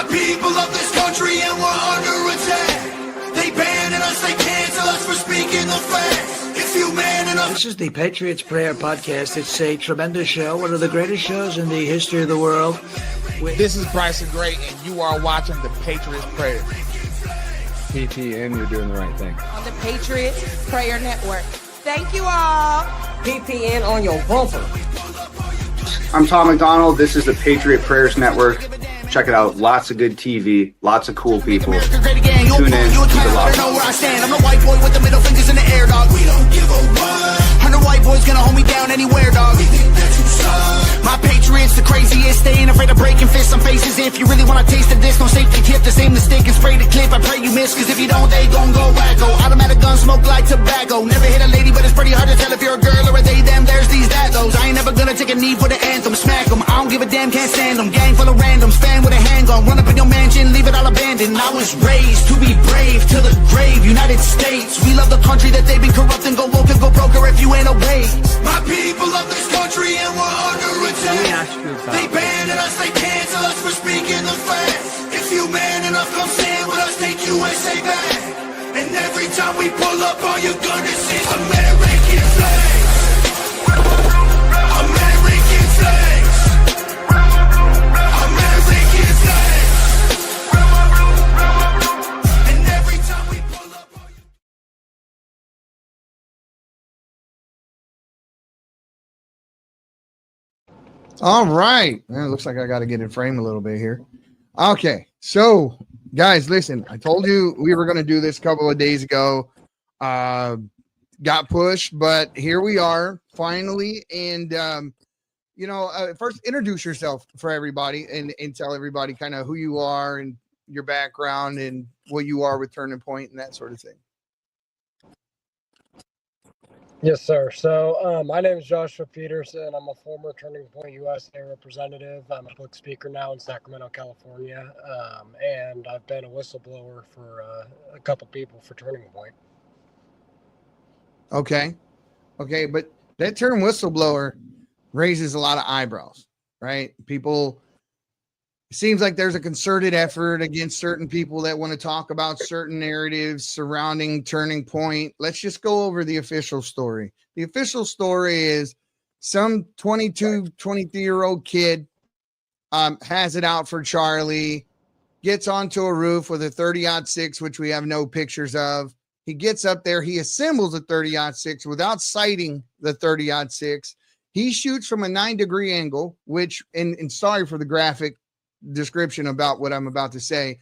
My people of this country and we're under attack. They banning us, they cancel us for speaking the facts. If you man enough. This is the Patriots Prayer Podcast. It's a tremendous show, one of the greatest shows in the history of the world. This is Bryson Gray, and you are watching the Patriots Prayer. PPN, you're doing the right thing. On the Patriots Prayer Network. Thank you all. PPN on your bumper. I'm Tom McDonald. This is the Patriot Prayers Network. Check it out. Lots of good TV. Lots of cool people. Tune in. Keep it locked. I'm the white boy with the middle fingers in the air, dog. We don't give a what. 100 white boys gonna hold me down anywhere, dog. We think that you suck. My Patriots the craziest. They ain't afraid of breaking fists on faces. If you really wanna taste of this, no safety tip. The same mistake and spray the clip. I pray you miss, cause if you don't, they gon' go wacko. Automatic gun smoke like tobacco. Never hit a lady, but it's pretty hard to tell if you're a girl or a they, them. There's these, that, those. I ain't never gonna take a knee for the anthem. Smack them. I don't give a damn, can't stand them. Gang full of randoms. Fan with a handgun. Run up in your mansion, leave it all abandoned. I was raised to be brave to the grave. United States, we love the country that they've been corrupting. Go woke and go broker if you ain't awake. My people of this country and we're under attack. They banning us, they cancel us for speaking the facts. If you man enough, come stand with us, take USA back. And every time we pull up, all you're gonna see is American flags. American flags. American flags. And every time we pull up, all you... All right. Well, it looks like I got to get in frame a little bit here. Okay. So, guys, listen, I told you we were going to do this a couple of days ago. Got pushed, but here we are finally. And, first introduce yourself for everybody and tell everybody kind of who you are and your background and what you are with Turning Point and that sort of thing. Yes, sir. So my name is Joshua Peterson. I'm a former Turning Point USA representative. I'm a public speaker now in Sacramento, California, and I've been a whistleblower for a couple people for Turning Point. Okay, but that term whistleblower raises a lot of eyebrows, right? People, it seems like there's a concerted effort against certain people that want to talk about certain narratives surrounding Turning Point. Let's just go over the official story. The official story is some 23-year-old kid has it out for Charlie, gets onto a roof with a 30-06, which we have no pictures of. He gets up there. He assembles a 30-06 without sighting the 30-06. He shoots from a 9-degree angle, which, and sorry for the graphic description about what I'm about to say,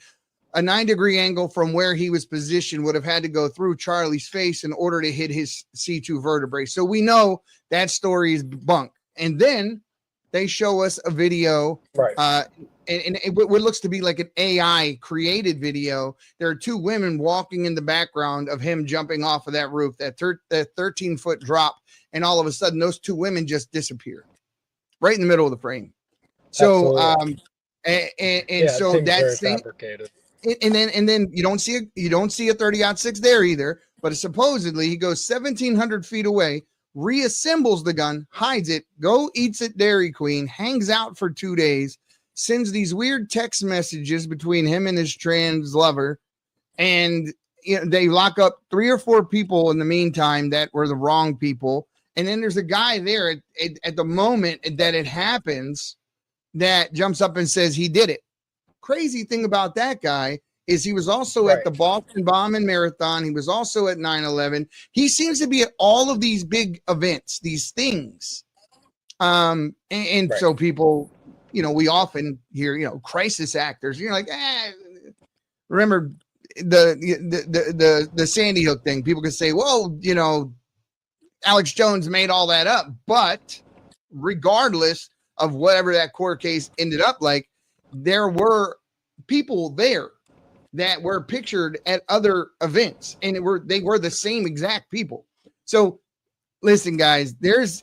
a 9-degree angle from where he was positioned would have had to go through Charlie's face in order to hit his C2 vertebrae. So we know that story is bunk. And then they show us a video, Right. And what looks to be like an AI created video. There are two women walking in the background of him jumping off of that roof, that 13-foot drop. And all of a sudden, those two women just disappear right in the middle of the frame. So, so that's fabricated. And then you don't see a 30-06 there either. But supposedly he goes 1,700 feet away, reassembles the gun, hides it, eats at Dairy Queen, hangs out for 2 days, sends these weird text messages between him and his trans lover, and they lock up 3 or 4 people in the meantime that were the wrong people. And then there's a guy there at the moment that it happens that jumps up and says he did it. Crazy thing about that guy is he was also at the Boston Bombing Marathon. He was also at 9/11. He seems to be at all of these big events, these things. So people, we often hear, crisis actors. You're like, remember the Sandy Hook thing? People can say, well, Alex Jones made all that up. But regardless of whatever that court case ended up like, there were people there that were pictured at other events, and they were the same exact people. So listen, guys, there's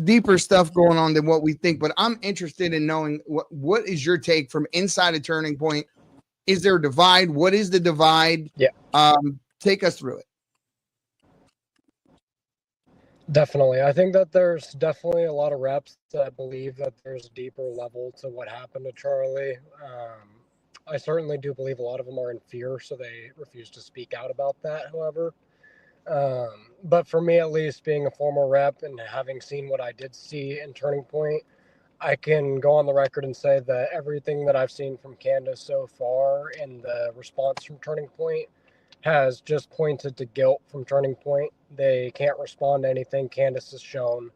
deeper stuff going on than what we think, but I'm interested in knowing what is your take from inside a Turning Point. Is there a divide? What is the divide? Yeah. Take us through it. Definitely. I think that there's definitely a lot of reps that believe that there's a deeper level to what happened to Charlie. I certainly do believe a lot of them are in fear, so they refuse to speak out about that, however. But for me, at least, being a former rep and having seen what I did see in Turning Point, I can go on the record and say that everything that I've seen from Candace so far and the response from Turning Point has just pointed to guilt from Turning Point. They can't respond to anything Candace has shown.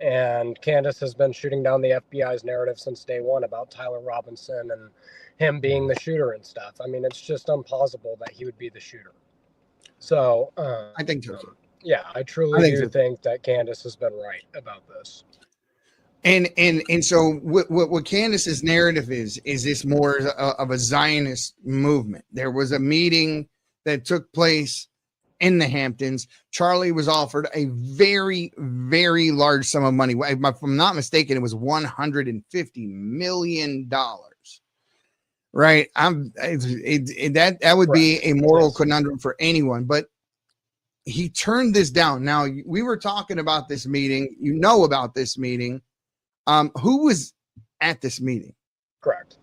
And Candace has been shooting down the FBI's narrative since day one about Tyler Robinson and him being the shooter and stuff. I mean, it's just implausible that he would be the shooter. So I think so. Yeah, I truly do think that Candace has been right about this. And so what Candace's narrative is this more of a Zionist movement? There was a meeting that took place in the Hamptons. Charlie was offered a very, very large sum of money. If I'm not mistaken, it was $150 million. Right. That would be a moral conundrum for anyone, but he turned this down. Now, we were talking about this meeting, about this meeting. Who was at this meeting? Correct.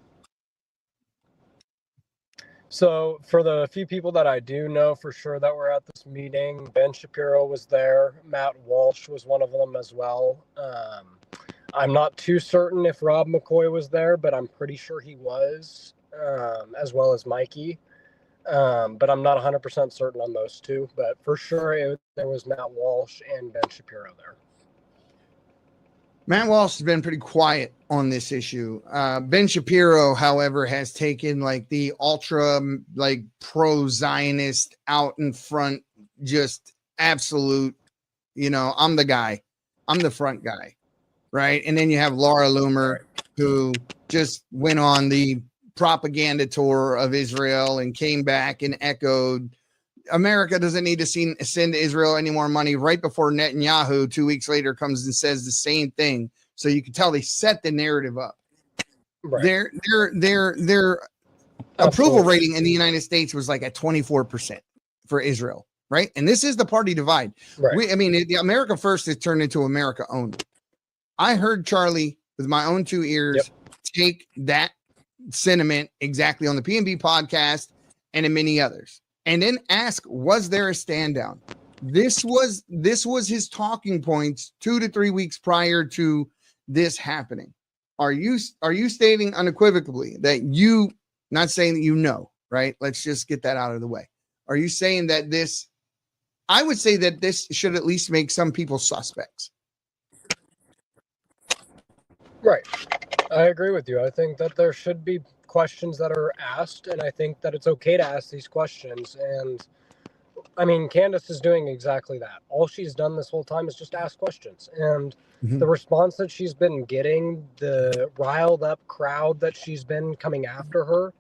So for the few people that I do know for sure that were at this meeting, Ben Shapiro was there. Matt Walsh was one of them as well. I'm not too certain if Rob McCoy was there, but I'm pretty sure he was, as well as Mikey. But I'm not 100% certain on those two. But for sure, there was Matt Walsh and Ben Shapiro there. Matt Walsh has been pretty quiet on this issue. Ben Shapiro, however, has taken like the ultra like pro-Zionist out in front, just absolute, I'm the guy. I'm the front guy. Right. And then you have Laura Loomer, who just went on the propaganda tour of Israel and came back and echoed America doesn't need to send Israel any more money, right before Netanyahu 2 weeks later comes and says the same thing. So you can tell they set the narrative up. Right. Their approval rating in the United States was like at 24% for Israel, right? And this is the party divide. Right. The America First has turned into America Only. I heard Charlie with my own two ears take that sentiment exactly on the PNB podcast and in many others. And then ask, was there a stand down? This was his talking points 2 to 3 weeks prior to this happening. Are you stating unequivocally that you, not saying that right? Let's just get that out of the way. Are you saying that this, I would say that this should at least make some people suspects. Right. I agree with you. I think that there should be questions that are asked, and I think that it's okay to ask these questions. And I mean, Candace is doing exactly that. All she's done this whole time is just ask questions, and the response that she's been getting, the riled up crowd that she's been coming after her,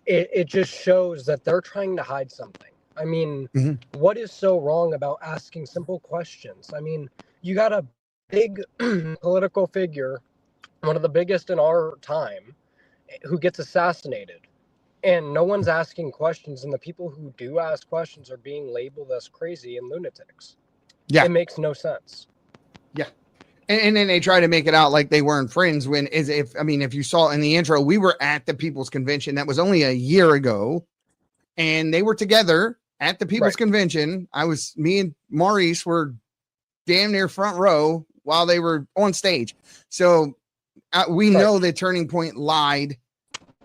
it just shows that they're trying to hide something. I mean, what is so wrong about asking simple questions? I mean, you got a big political figure, one of the biggest in our time, who gets assassinated, and no one's asking questions, and the people who do ask questions are being labeled as crazy and lunatics. It makes no sense. And then they try to make it out like they weren't friends when if you saw in the intro, we were at the People's Convention. That was only a year ago, and they were together at the People's Convention. Me and Maurice were damn near front row while they were on stage. So we know that Turning Point lied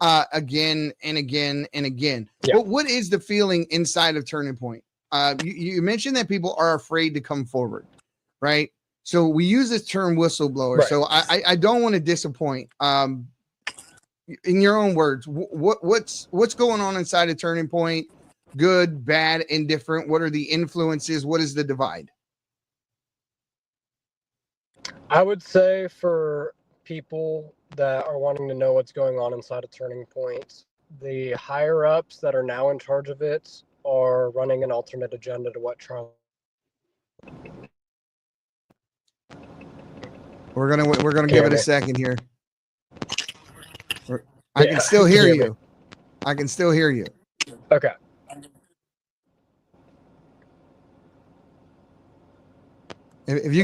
again and again and again. But what is the feeling inside of Turning Point? You mentioned that people are afraid to come forward, right? So we use this term whistleblower. So I don't want to disappoint. In your own words, what's going on inside of Turning Point? Good, bad, indifferent? What are the influences? What is the divide? I would say for people that are wanting to know what's going on inside of Turning Point, the higher ups that are now in charge of it are running an alternate agenda to what Trump. We're gonna give it a second here. I can still hear you. I can still hear you. Okay. If you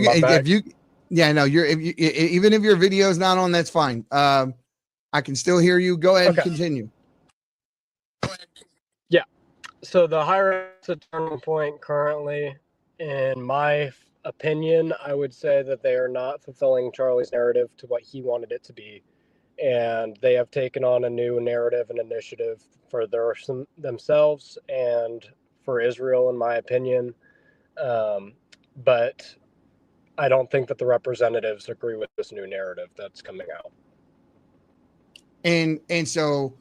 even if your video is not on, that's fine. I can still hear you. Go ahead and continue. So the hierarchy at Turning Point currently, in my opinion, I would say that they are not fulfilling Charlie's narrative to what he wanted it to be. And they have taken on a new narrative and initiative for themselves and for Israel, in my opinion. But I don't think that the representatives agree with this new narrative that's coming out. And so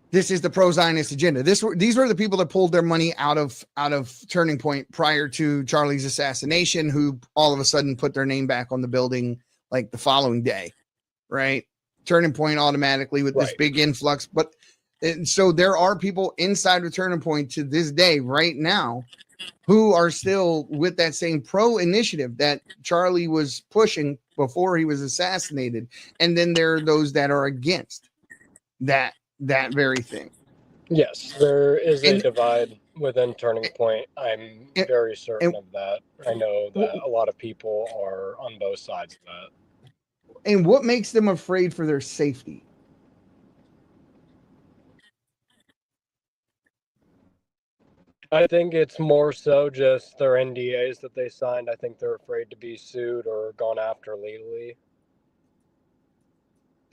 this is the pro-Zionist agenda. These were the people that pulled their money out of Turning Point prior to Charlie's assassination, who all of a sudden put their name back on the building like the following day, right? Turning Point automatically with this big influx. But and so there are people inside of Turning Point to this day, right now, who are still with that same pro initiative that Charlie was pushing before he was assassinated. And then there are those that are against that very thing. Yes, there is a divide within Turning Point. I'm very certain of that. I know that a lot of people are on both sides of that. And what makes them afraid for their safety? I think it's more so just their NDAs that they signed. I think they're afraid to be sued or gone after legally.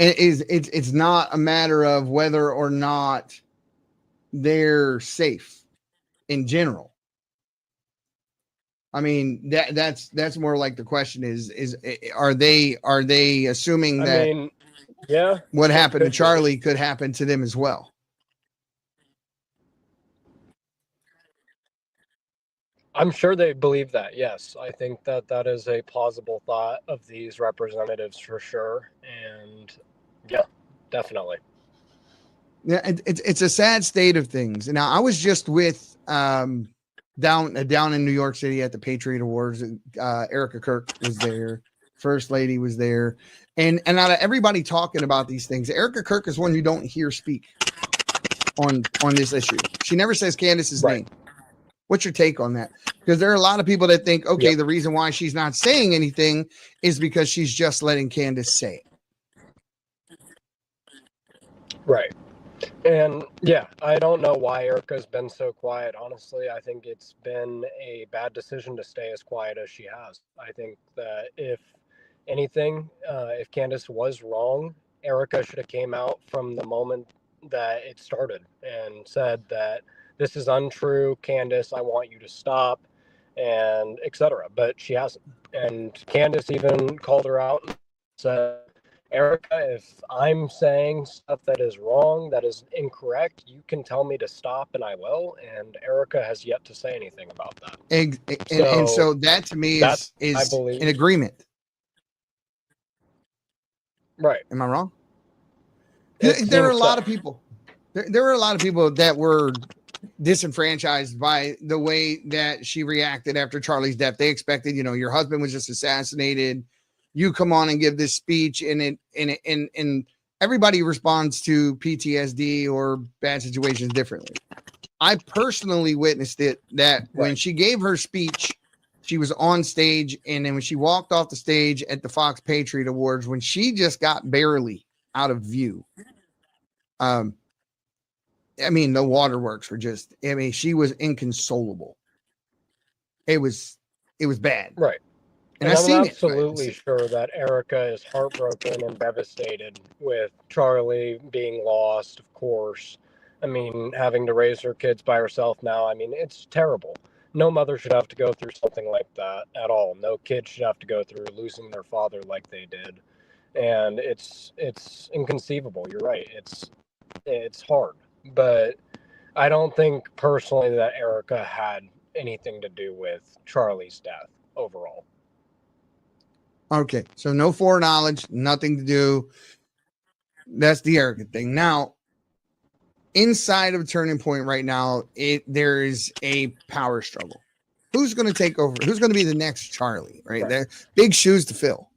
It's not a matter of whether or not they're safe in general. I mean, that's more like the question is are they assuming that what happened to Charlie could happen to them as well? I'm sure they believe that. Yes, I think that is a plausible thought of these representatives for sure. And yeah, definitely. Yeah, it's a sad state of things. Now, I was just with down in New York City at the Patriot Awards. Erica Kirk was there. First Lady was there. And out of everybody talking about these things, Erica Kirk is one you don't hear speak on this issue. She never says Candace's name. What's your take on that? Because there are a lot of people that think, okay, the reason why she's not saying anything is because she's just letting Candace say it. Right. And yeah, I don't know why Erica's been so quiet. Honestly, I think it's been a bad decision to stay as quiet as she has. I think that if anything, if Candace was wrong, Erica should have came out from the moment that it started and said that this is untrue, Candace, I want you to stop, and etc. But she hasn't. And Candace even called her out and said, Erica, if I'm saying stuff that is wrong, that is incorrect, you can tell me to stop and I will. And Erica has yet to say anything about that. And so that to me is an agreement. Right. Am I wrong? There are a lot of people. There were a lot of people that were disenfranchised by the way that she reacted after Charlie's death. They expected, your husband was just assassinated. You come on and give this speech, and everybody responds to PTSD or bad situations differently. I personally witnessed it that when she gave her speech, she was on stage, and then when she walked off the stage at the Fox Patriot Awards, when she just got barely out of view, the waterworks were just, she was inconsolable. It was bad. Right. And I'm absolutely sure that Erica is heartbroken and devastated with Charlie being lost, of course. Having to raise her kids by herself now, it's terrible. No mother should have to go through something like that at all. No kid should have to go through losing their father like they did. And it's inconceivable. You're right. It's hard. But I don't think personally that Erica had anything to do with Charlie's death overall. Okay, so no foreknowledge, nothing to do. That's the Erica thing. Now, inside of Turning Point right now, there is a power struggle. Who's going to take over? Who's going to be the next Charlie? Right, they're big shoes to fill.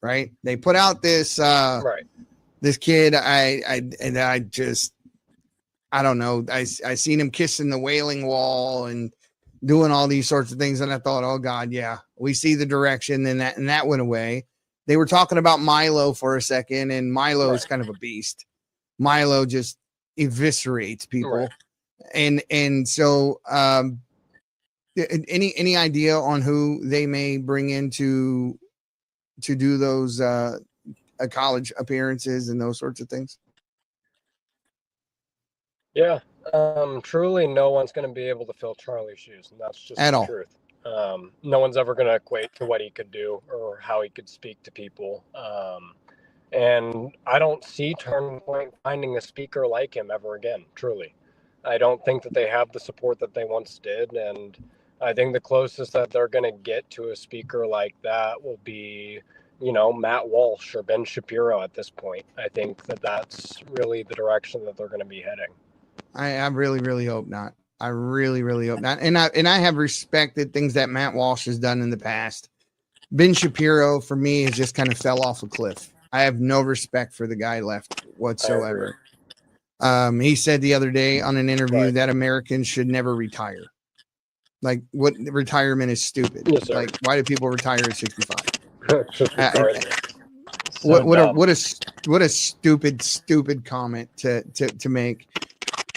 Right, they put out this this kid. I don't know. I seen him kissing the Wailing Wall and doing all these sorts of things, and I thought, oh God, yeah, we see the direction, and that went away. They were talking about Milo for a second, and Milo is kind of a beast. Milo just eviscerates people, And so any idea on who they may bring in to do those college appearances and those sorts of things? Yeah. Truly, no one's going to be able to fill Charlie's shoes, and that's just At the all. truth. No one's ever going to equate to what he could do or how he could speak to people. And I don't see Turning Point finding a speaker like him ever again, truly. I don't think that they have the support that they once did. And I think the closest that they're going to get to a speaker like that will be, Matt Walsh or Ben Shapiro at this point. I think that that's really the direction that they're going to be heading. I really, really hope not. I really, really hope not. And I have respected things that Matt Walsh has done in the past. Ben Shapiro, for me, has just kind of fell off a cliff. I have no respect for the guy left whatsoever. He said the other day on an interview that Americans should never retire. Like, what retirement is stupid. Yes, sir. Like, why do people retire at 65? So what a stupid comment to make.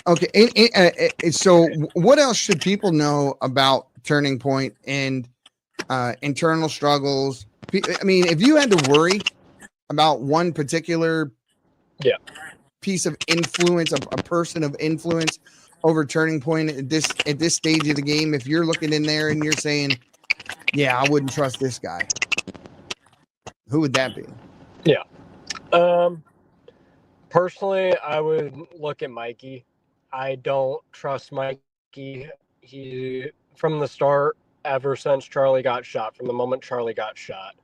Okay, so what else should people know about Turning Point and internal struggles? I mean, if you had to worry about one particular piece of influence, a person of influence over Turning Point at this stage of the game, if you're looking in there and you're saying, yeah, I wouldn't trust this guy, who would that be? Yeah. Personally, I would look at Mikey. I don't trust Mikey. He, from the start, ever since Charlie got shot, from the moment Charlie got shot,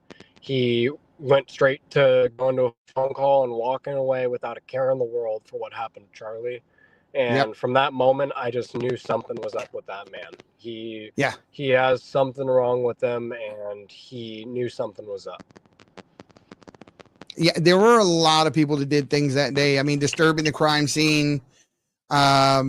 he went straight to going to a phone call and walking away without a care in the world for what happened to Charlie. And from that moment, I just knew something was up with that man. He has something wrong with him, and he knew something was up. Yeah, there were a lot of people that did things that day. I mean, disturbing the crime scene. As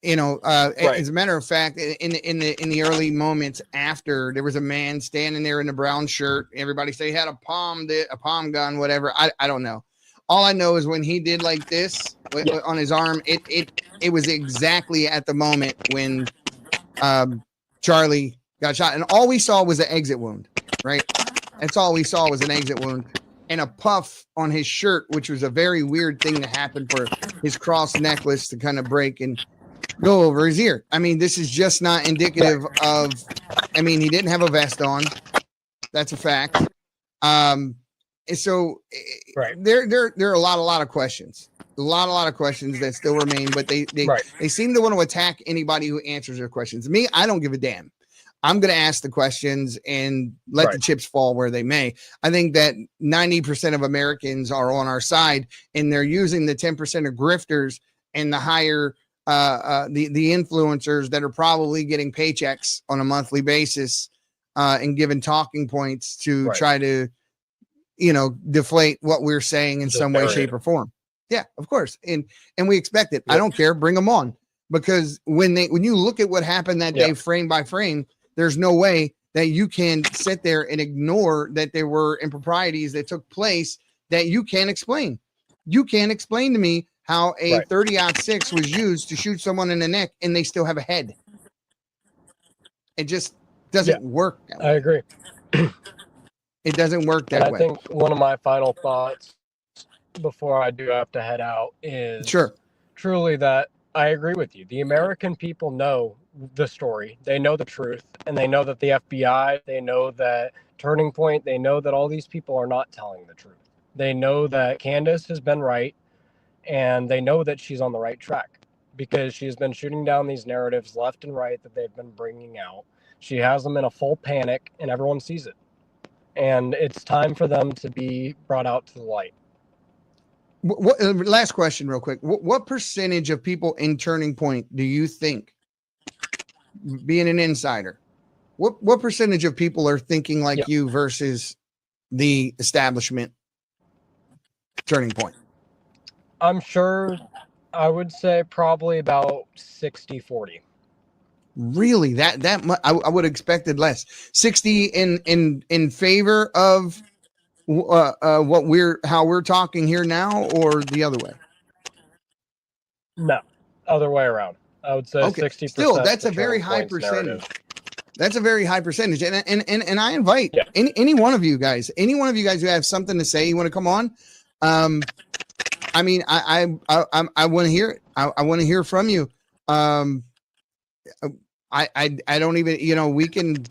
a matter of fact, in the early moments after, there was a man standing there in a brown shirt. Everybody say he had a palm gun, whatever. I don't know. All I know is when he did like this on his arm, it was exactly at the moment when Charlie got shot, and all we saw was an exit wound. Right, that's all we saw was an exit wound and a puff on his shirt, which was a very weird thing to happen for his cross necklace to kind of break and go over his ear. I mean, this is just not indicative of. I mean, he didn't have a vest on. That's a fact. So there are a lot of questions, a lot of questions that still remain, but they seem to want to attack anybody who answers their questions. Me, I don't give a damn. I'm going to ask the questions and let the chips fall where they may. I think that 90% of Americans are on our side, and they're using the 10% of grifters and the higher the influencers that are probably getting paychecks on a monthly basis and given talking points to try to deflate what we're saying in some way, shape, or form. Yeah, of course. And we expect it. I don't care. Bring them on, because when you look at what happened that day, frame by frame, there's no way that you can sit there and ignore that there were improprieties that took place that you can't explain. You can't explain to me how a 30-06 was used to shoot someone in the neck and they still have a head. It just doesn't work that way. I agree. It doesn't work that way. I think one of my final thoughts before I do have to head out is truly that I agree with you. The American people know the story. They know the truth, and they know that the FBI, they know that Turning Point, they know that all these people are not telling the truth. They know that Candace has been right, and they know that she's on the right track because she's been shooting down these narratives left and right that they've been bringing out. She has them in a full panic, and everyone sees it. And it's time for them to be brought out to the light. Last question real quick. What percentage of people in Turning Point do you think, being an insider, what percentage of people are thinking like you versus the establishment Turning Point? I'm sure I would say probably about 60-40. Really? That much? I would have expected less. 60 in favor of how we're talking here now, or the other way? No, other way around. I would say Okay, 60%. still, that's a the very turning high points percentage. narrative. That's a very high percentage. And I invite any one of you guys who have something to say, you want to come on. I mean, I want to hear it. I want to hear from you. I don't even, we can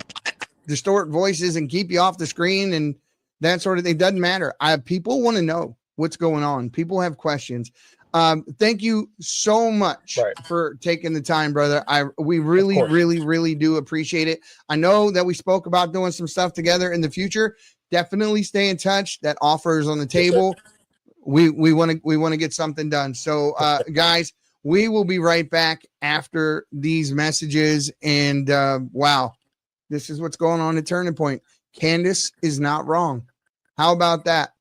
distort voices and keep you off the screen and that sort of thing. Doesn't matter. People want to know what's going on. People have questions. Thank you so much for taking the time, brother. We really do appreciate it. I know that we spoke about doing some stuff together in the future. Definitely stay in touch. That offer is on the table. We want to get something done. So, guys, we will be right back after these messages. And wow, this is what's going on at Turning Point. Candace is not wrong. How about that?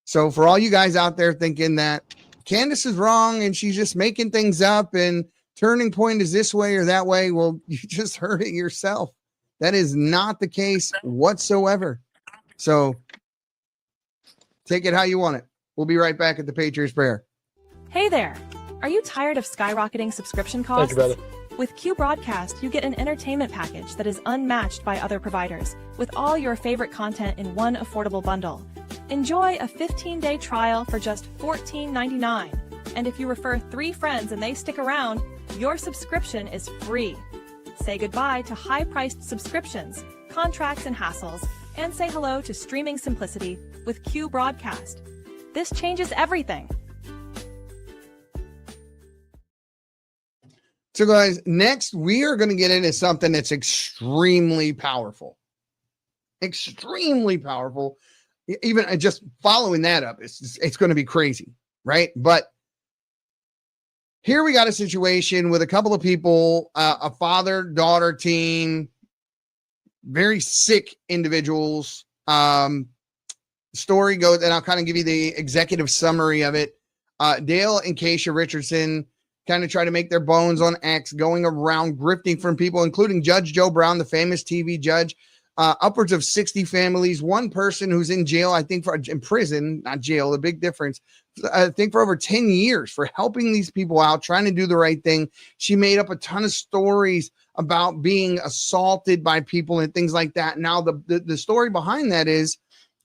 So for all you guys out there thinking that Candace is wrong and she's just making things up and Turning Point is this way or that way, well, you just heard it yourself. That is not the case whatsoever. So take it how you want it. We'll be right back at the Patriots Prayer. Hey there. Are you tired of skyrocketing subscription costs? Thank you, brother. With Q Broadcast, you get an entertainment package that is unmatched by other providers, with all your favorite content in one affordable bundle. Enjoy a 15-day trial for just $14.99. And if you refer 3 friends and they stick around, your subscription is free. Say goodbye to high-priced subscriptions, contracts, and hassles, and say hello to streaming simplicity with Q Broadcast. This changes everything. So guys, next we are going to get into something that's extremely powerful. Extremely powerful. Even just following that up, it's going to be crazy, right? But here we got a situation with a couple of people, a father-daughter team, very sick individuals. Story goes, and I'll kind of give you the executive summary of it. Dale and Keisha Richardson kind of try to make their bones on X, going around grifting from people, including Judge Joe Brown, the famous TV judge, upwards of 60 families, one person who's in jail, I think in prison, not jail, the big difference, I think for over 10 years for helping these people out, trying to do the right thing. She made up a ton of stories about being assaulted by people and things like that. Now, the story behind that is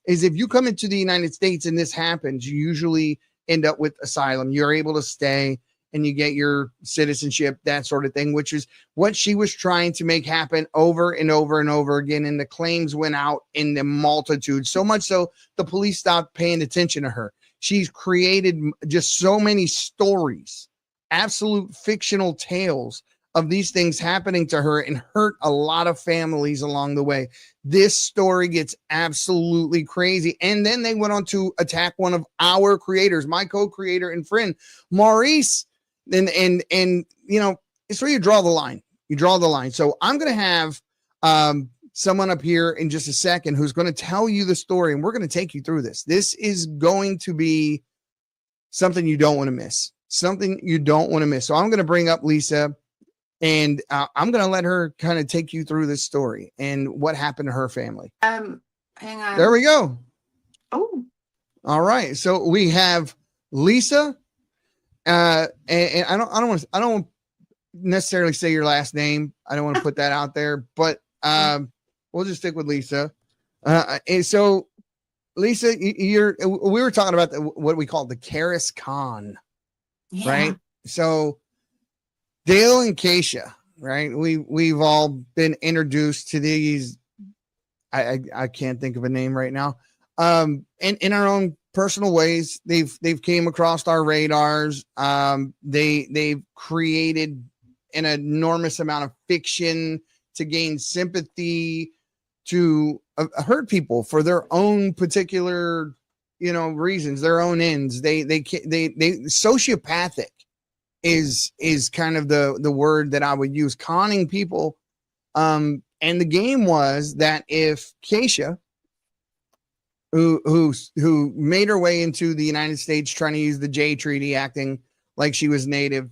if you come into the United States and this happens, you usually end up with asylum. You're able to stay and you get your citizenship, that sort of thing, which is what she was trying to make happen over and over and over again. And the claims went out in the multitude, so much so the police stopped paying attention to her. She's created just so many stories, absolute fictional tales of these things happening to her, and hurt a lot of families along the way. This story gets absolutely crazy. And then they went on to attack one of our creators, my co-creator and friend, Maurice. And it's where you draw the line. You draw the line. So I'm going to have someone up here in just a second who's going to tell you the story, and we're going to take you through this. This is going to be something you don't want to miss. Something you don't want to miss. So I'm going to bring up Lisa, and I'm going to let her kind of take you through this story and what happened to her family. Hang on. There we go. Oh. All right. So we have Lisa. And I don't necessarily say your last name. I don't want to put that out there, but we'll just stick with Lisa. And so Lisa, we were talking about what we call the Karis Con, right? So Dale and Keisha, right? We've all been introduced to these. I can't think of a name right now. And in our own personal ways, they've came across our radars. They've created an enormous amount of fiction to gain sympathy, to hurt people for their own particular, reasons, their own ends. They sociopathic is kind of the word that I would use, conning people. And the game was that if Keisha, who made her way into the United States trying to use the J Treaty, acting like she was native,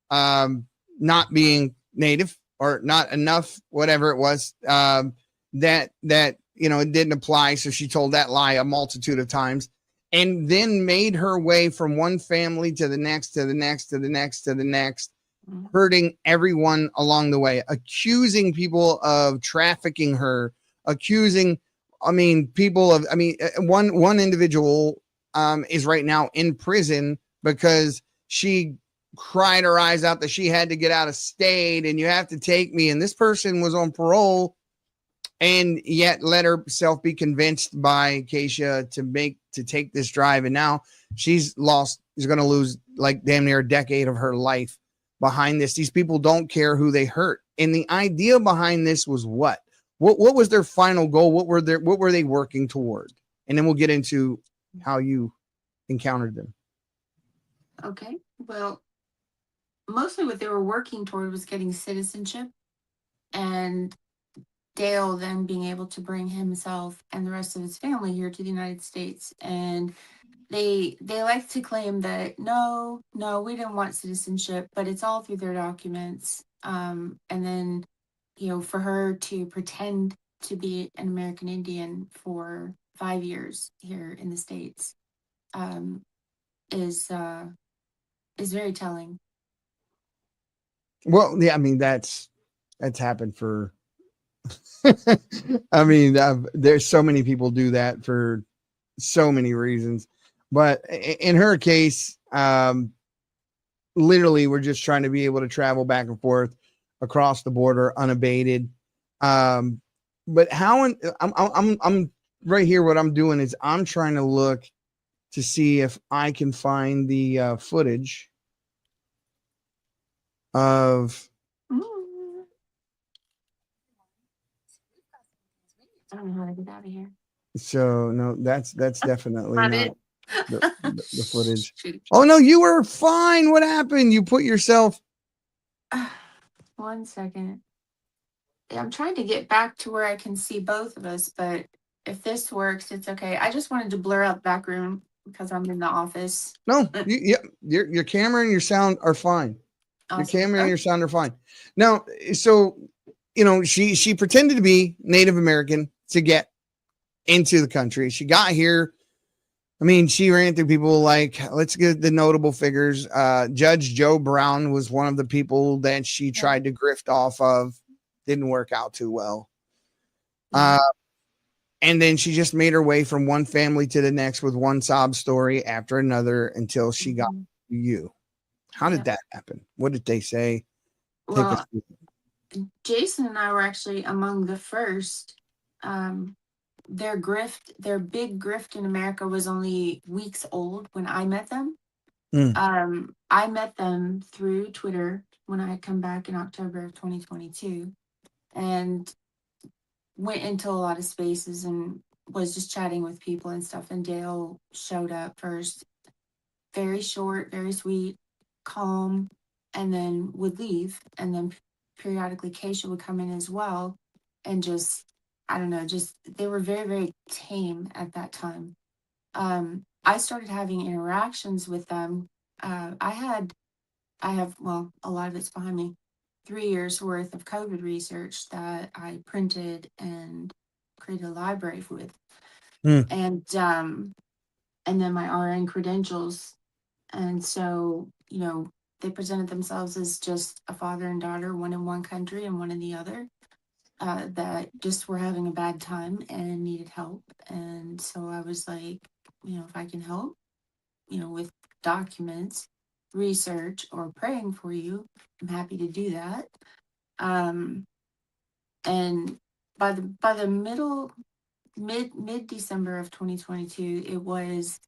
not being native or not enough, whatever it was, that it didn't apply. So she told that lie a multitude of times, and then made her way from one family to the next, to the next, to the next, to the next, hurting everyone along the way, accusing people of trafficking her, accusing, people of, one individual is right now in prison because she cried her eyes out that she had to get out of state and you have to take me. And this person was on parole and yet let herself be convinced by Keisha to take this drive. And now she's going to lose like damn near a decade of her life behind this. These people don't care who they hurt. And the idea behind this was what was their final goal? What were they working toward? And then we'll get into how you encountered them. Okay. Well, mostly what they were working toward was getting citizenship and Dale then being able to bring himself and the rest of his family here to the United States. And they like to claim that no, we didn't want citizenship, but it's all through their documents. And then, for her to pretend to be an American Indian for 5 years here in the States is very telling. Well, yeah, that's happened for. There's so many people do that for so many reasons, but in her case, literally, we're just trying to be able to travel back and forth across the border unabated. But how? I'm right here. What I'm doing is I'm trying to look to see if I can find the footage of. I don't know how to get out of here. So no, that's definitely Not not it. the footage. Shoot. Oh no, you were fine. What happened? You put yourself. 1 second. I'm trying to get back to where I can see both of us, but if this works, it's okay. I just wanted to blur out back room because I'm in the office. No, your camera and your sound are fine. Awesome. Your camera and your sound are fine. Now, so she pretended to be Native American to get into the country. She got here. She ran through people like, let's get the notable figures. Judge Joe Brown was one of the people that she tried to grift off of. Didn't work out too well. And then she just made her way from one family to the next with one sob story after another until she got to you. How did that happen? What did they say? Well, Jason and I were actually among the first. Their big grift in America was only weeks old when I met them. I met them through Twitter when I had come back in October of 2022 and went into a lot of spaces and was just chatting with people and stuff. And Dale showed up first, very short, very sweet, calm, and then would leave. And then periodically Keisha would come in as well. And just, I don't know, they were very, very tame at that time. I started having interactions with them. I have, a lot of it's behind me, 3 years worth of COVID research that I printed and created a library with. And then my RN credentials. And so, they presented themselves as just a father and daughter, one in one country and one in the other, that just were having a bad time and needed help. And so I was like, if I can help, with documents, research, or praying for you, I'm happy to do that. And by the mid December of 2022, it was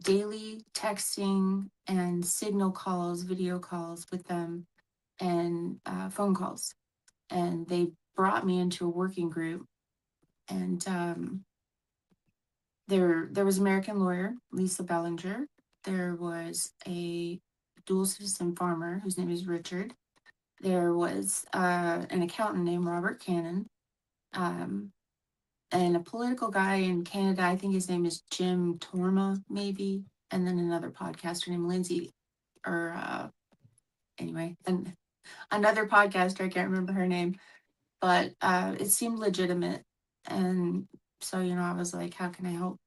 daily texting and signal calls, video calls with them, and phone calls. And they brought me into a working group. And there was American lawyer Lisa Bellinger. There was a dual citizen farmer whose name is Richard. There was an accountant named Robert Cannon, and a political guy in Canada. I think his name is Jim Torma, maybe, and then another podcaster named Lindsay, anyway, and another podcaster. I can't remember her name, but it seemed legitimate, and so I was like, how can I help?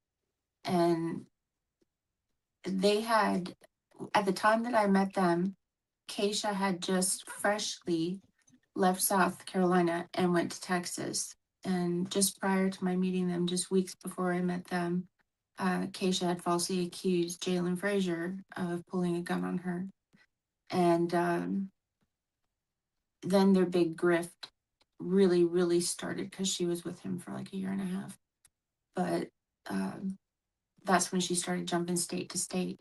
And they had, at the time that I met them, Keisha had just freshly left South Carolina and went to Texas. And just prior to my meeting them, just weeks before I met them, Keisha had falsely accused Jalen Frazier of pulling a gun on her. And then their big grift really, really started because she was with him for like a year and a half. But that's when she started jumping state to state.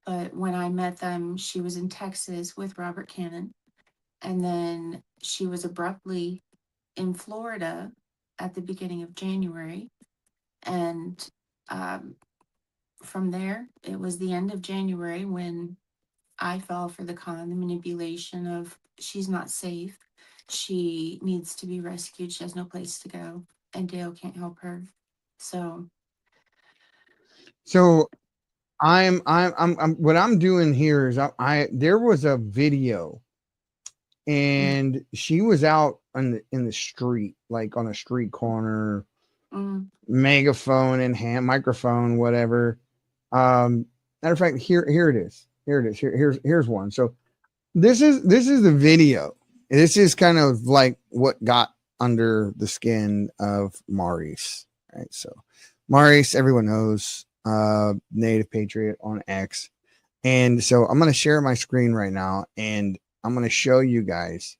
But when I met them, she was in Texas with Robert Cannon. And then she was abruptly in Florida at the beginning of January. And from there, it was the end of January when I fell for the manipulation of she's not safe. She needs to be rescued. She has no place to go. And Dale can't help her. So I'm what I'm doing here is there was a video and she was out in the street, like on a street corner, megaphone in hand, microphone, whatever. Matter of fact, here it is. Here's one. So this is the video. This is kind of like what got under the skin of Maurice, right? So Maurice, everyone knows, Native Patriot on X. And so I'm going to share my screen right now and I'm going to show you guys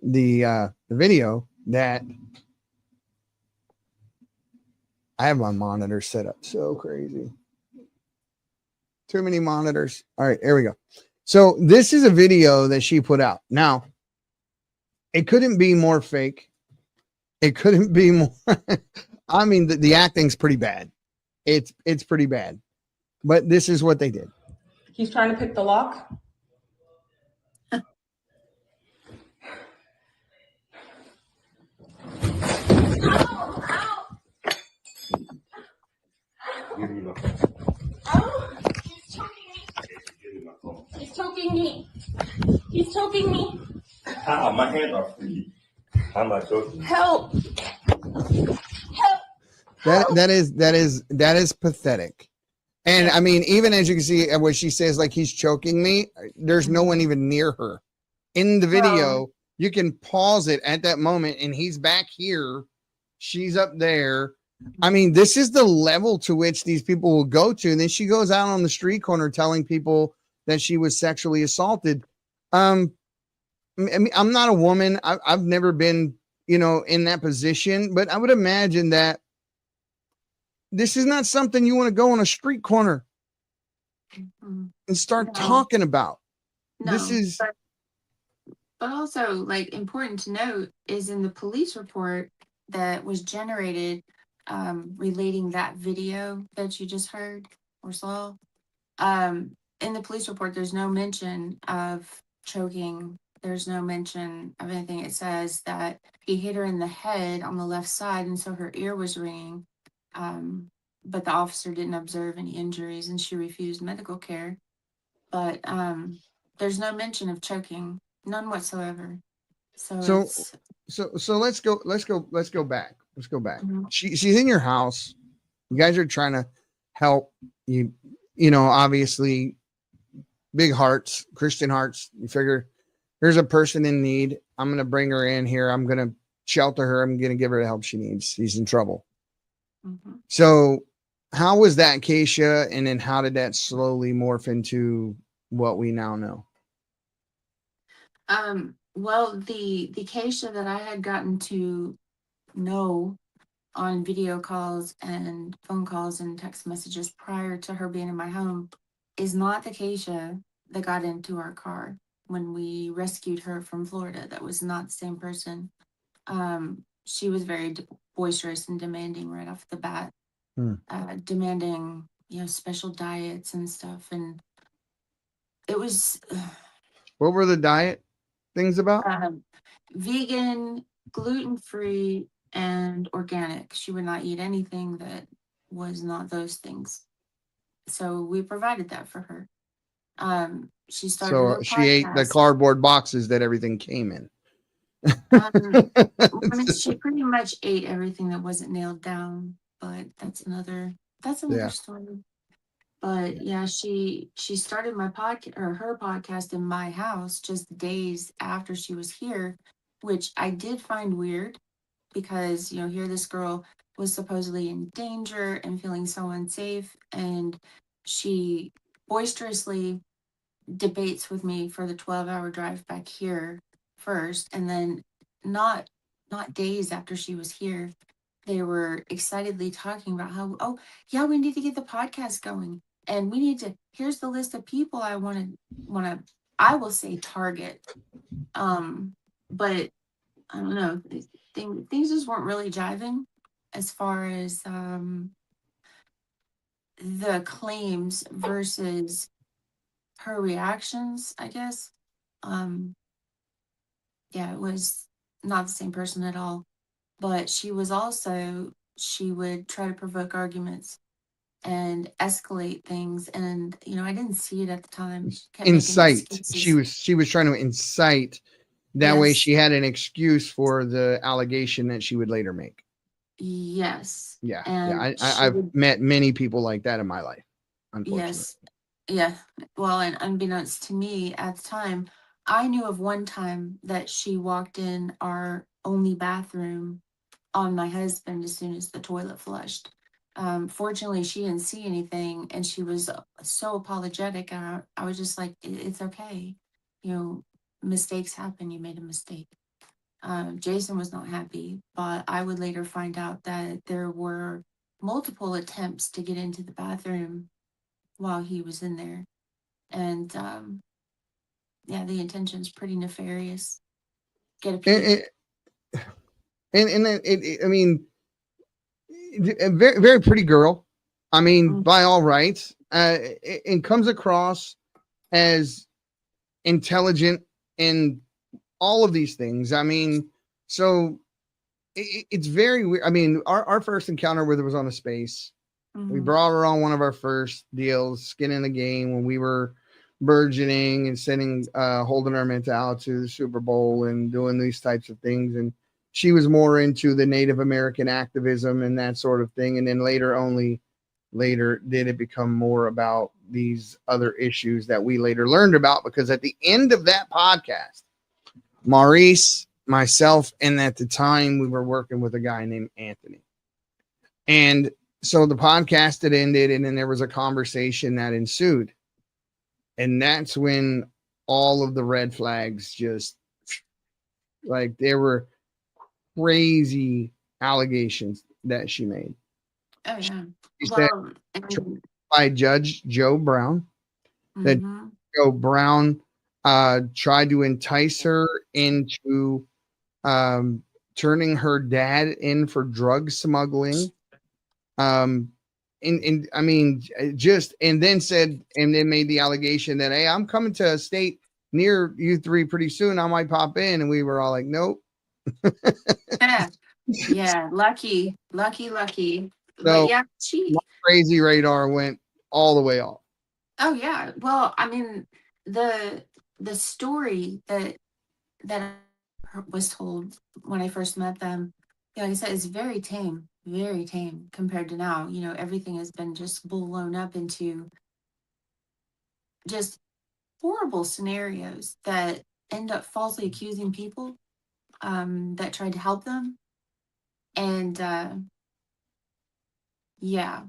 the video that I have my monitor set up. So crazy. Too many monitors. All right, here we go. So this is a video that she put out. Now, it couldn't be more fake. It couldn't be more. I mean, the acting's pretty bad. It's pretty bad. But this is what they did. He's trying to pick the lock. He's choking me. He's choking me. How? My hands are free. How am I choking? Help. That is pathetic. And I mean, even as you can see where she says like he's choking me, there's no one even near her. In the video, you can pause it at that moment and he's back here. She's up there. I mean, this is the level to which these people will go to. And then she goes out on the street corner telling people that she was sexually assaulted. I mean, I'm not a woman. I've never been, in that position, but I would imagine that this is not something you want to go on a street corner and start talking about. No, this is. But also, like, important to note is in the police report that was generated relating that video that you just heard or saw. In the police report, there's no mention of choking. There's no mention of anything. It says that he hit her in the head on the left side, and so her ear was ringing. But the officer didn't observe any injuries, and she refused medical care. But there's no mention of choking, none whatsoever. So let's go back. Let's go back. Mhm. She's in your house. You guys are trying to help you. Obviously, big hearts, Christian hearts. You figure here's a person in need. I'm going to bring her in here. I'm going to shelter her. I'm going to give her the help she needs. She's in trouble. Mhm. So how was that, Keisha? And then how did that slowly morph into what we now know? Well, the Keisha that I had gotten to know on video calls and phone calls and text messages prior to her being in my home is not the Keisha that got into our car when we rescued her from Florida. That was not the same person. She was very boisterous and demanding right off the bat, demanding, special diets and stuff. And it was... What were the diet things about? Vegan, gluten-free, and organic. She would not eat anything that was not those things. So we provided that for her. She started. So she ate the cardboard boxes that everything came in. I mean, she pretty much ate everything that wasn't nailed down, but that's another story. But yeah, she started my podcast or her podcast in my house just days after she was here, which I did find weird because, here this girl was supposedly in danger and feeling so unsafe, and she boisterously debates with me for the 12-hour drive back here first, and then not days after she was here, they were excitedly talking about how, oh yeah, we need to get the podcast going, and we need to, here's the list of people I want to I will say target. But I don't know, things just weren't really jiving as far as the claims versus her reactions, I guess. um yeah, it was not the same person at all. But she would try to provoke arguments and escalate things, and I didn't see it at the time. Kept making Incite. She excuses. was trying to incite. That way Yes. she had an excuse for the allegation that she would later make. Yes. Yeah. And I've met many people like that in my life, unfortunately. yes. Yeah. Well, and unbeknownst to me at the time, I knew of one time that she walked in our only bathroom on my husband as soon as the toilet flushed. Fortunately, she didn't see anything, and she was so apologetic. And I was just like, It's okay. Mistakes happen. You made a mistake." Jason was not happy, but I would later find out that there were multiple attempts to get into the bathroom while he was in there. And yeah, the intention's pretty nefarious. Get a peek. I mean, a very, very pretty girl. I mean, by all rights, and comes across as intelligent and all of these things. I mean, so it's very weird. I mean, our first encounter with her was on a space. We brought her on one of our first deals, skin in the game, when we were burgeoning and holding our mental out to the Super Bowl and doing these types of things. And she was more into the Native American activism and that sort of thing. And then later did it become more about these other issues that we later learned about, because at the end of that podcast, Maurice, myself, and at the time we were working with a guy named Anthony. And so the podcast had ended, and then there was a conversation that ensued. And that's when all of the red flags just, like, there were crazy allegations that she made. Oh, yeah. She said by Judge Joe Brown that Joe Brown tried to entice her into turning her dad in for drug smuggling. And I mean, and then made the allegation that, hey, I'm coming to a state near you three pretty soon. I might pop in. And we were all like, nope. Yeah. Lucky. So But yeah, my crazy radar went all the way off. oh yeah. Well, I mean, the story that was told when I first met them, like I said, is very tame compared to now. Everything has been just blown up into just horrible scenarios that end up falsely accusing people that tried to help them. And yeah.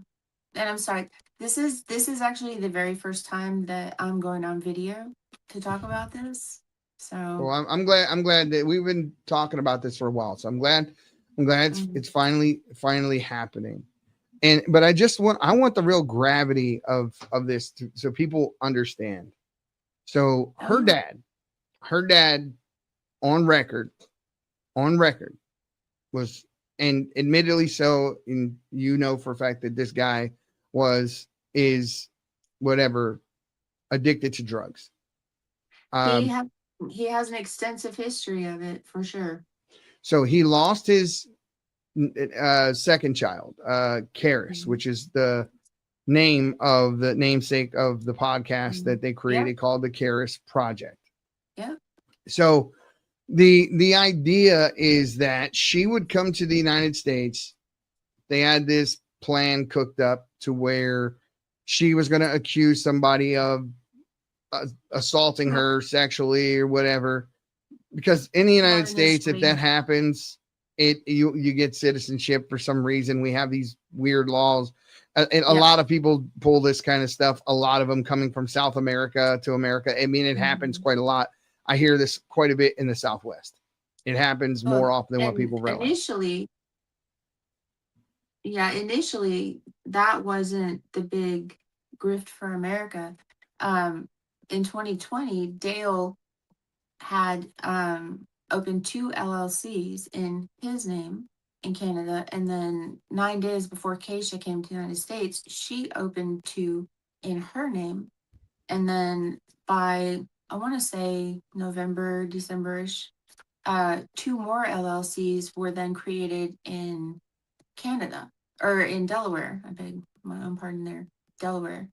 And I'm sorry, this is actually the very first time that I'm going on video to talk about this. So well, I'm glad that we've been talking about this for a while. So I'm glad it's finally happening. But I want the real gravity of this so people understand. So her dad on record was, and admittedly so, and for a fact that this guy is whatever, addicted to drugs. He has an extensive history of it, for sure. So he lost his second child, Karis, which is the name of the namesake of the podcast that they created, called the Karis Project. Yeah. So the idea is that she would come to the United States. They had this plan cooked up to where she was going to accuse somebody of assaulting her sexually or whatever. Because in the United States, if that happens, you get citizenship for some reason. We have these weird laws. And a lot of people pull this kind of stuff. A lot of them coming from South America to America. I mean, it happens quite a lot. I hear this quite a bit in the Southwest. It happens more often than what people realize. Initially, that wasn't the big grift for America. In 2020, Dale had opened 2 LLCs in his name in Canada, and then 9 days before Keisha came to the United States, she opened 2 in her name, and then by, I want to say November, December-ish, 2 more LLCs were then created in Canada, or in Delaware. I beg my own pardon there, Delaware.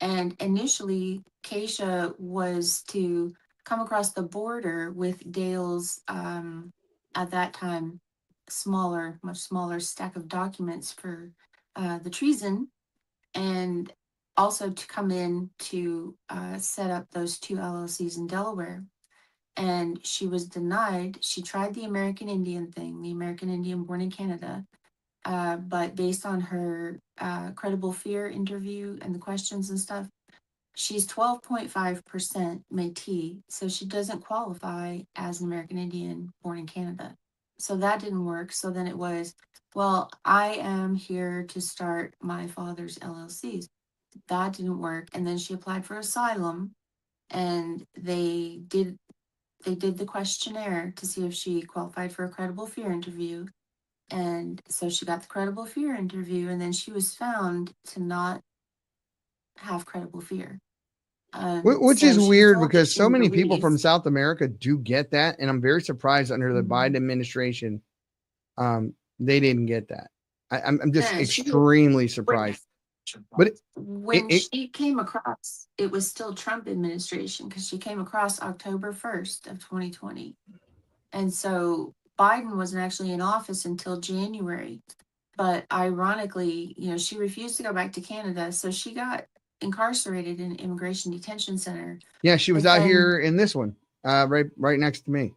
And initially, Keisha was to come across the border with Dale's, at that time, much smaller stack of documents for the treason, and also to come in to set up those 2 LLCs in Delaware. And she was denied. She tried the American Indian thing, the American Indian born in Canada, but based on her credible fear interview and the questions and stuff, she's 12.5% Métis, so she doesn't qualify as an American Indian born in Canada. So that didn't work. So then it was, well, I am here to start my father's LLCs. That didn't work. And then she applied for asylum, and they did the questionnaire to see if she qualified for a credible fear interview. And so she got the credible fear interview, and then she was found to not have credible fear. Which is weird because so many people from South America do get that. And I'm very surprised under the Biden administration, they didn't get that. I'm just extremely surprised. But when she came across, it was still Trump administration, because she came across October 1st of 2020. And so Biden wasn't actually in office until January. But ironically, she refused to go back to Canada. So she got incarcerated in an immigration detention center. Yeah, she was out here in this one, right next to me,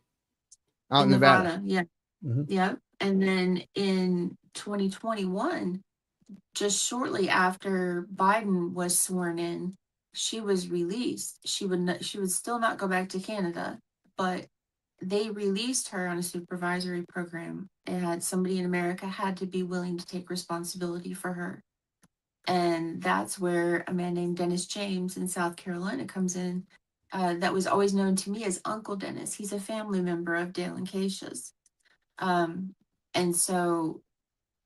out in Nevada. Yeah. Yeah. And then in 2021, just shortly after Biden was sworn in, she was released. She would still not go back to Canada, but they released her on a supervisory program. It had somebody in America had to be willing to take responsibility for her. And that's where a man named Dennis James in South Carolina comes in. That was always known to me as Uncle Dennis. He's a family member of Dale and Keisha's. And so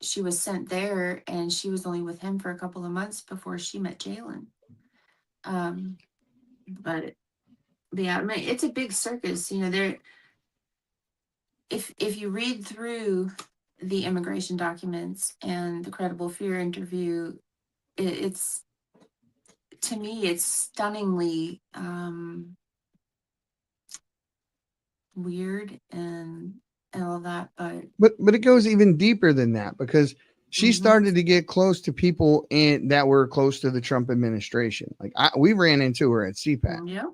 she was sent there, and she was only with him for a couple of months before she met Jalen. But yeah, I mean, it's a big circus. If you read through the immigration documents and the credible fear interview, it's, to me, it's stunningly weird and all that, but it goes even deeper than that, because she started to get close to people that were close to the Trump administration. Like we ran into her at CPAC. Yeah.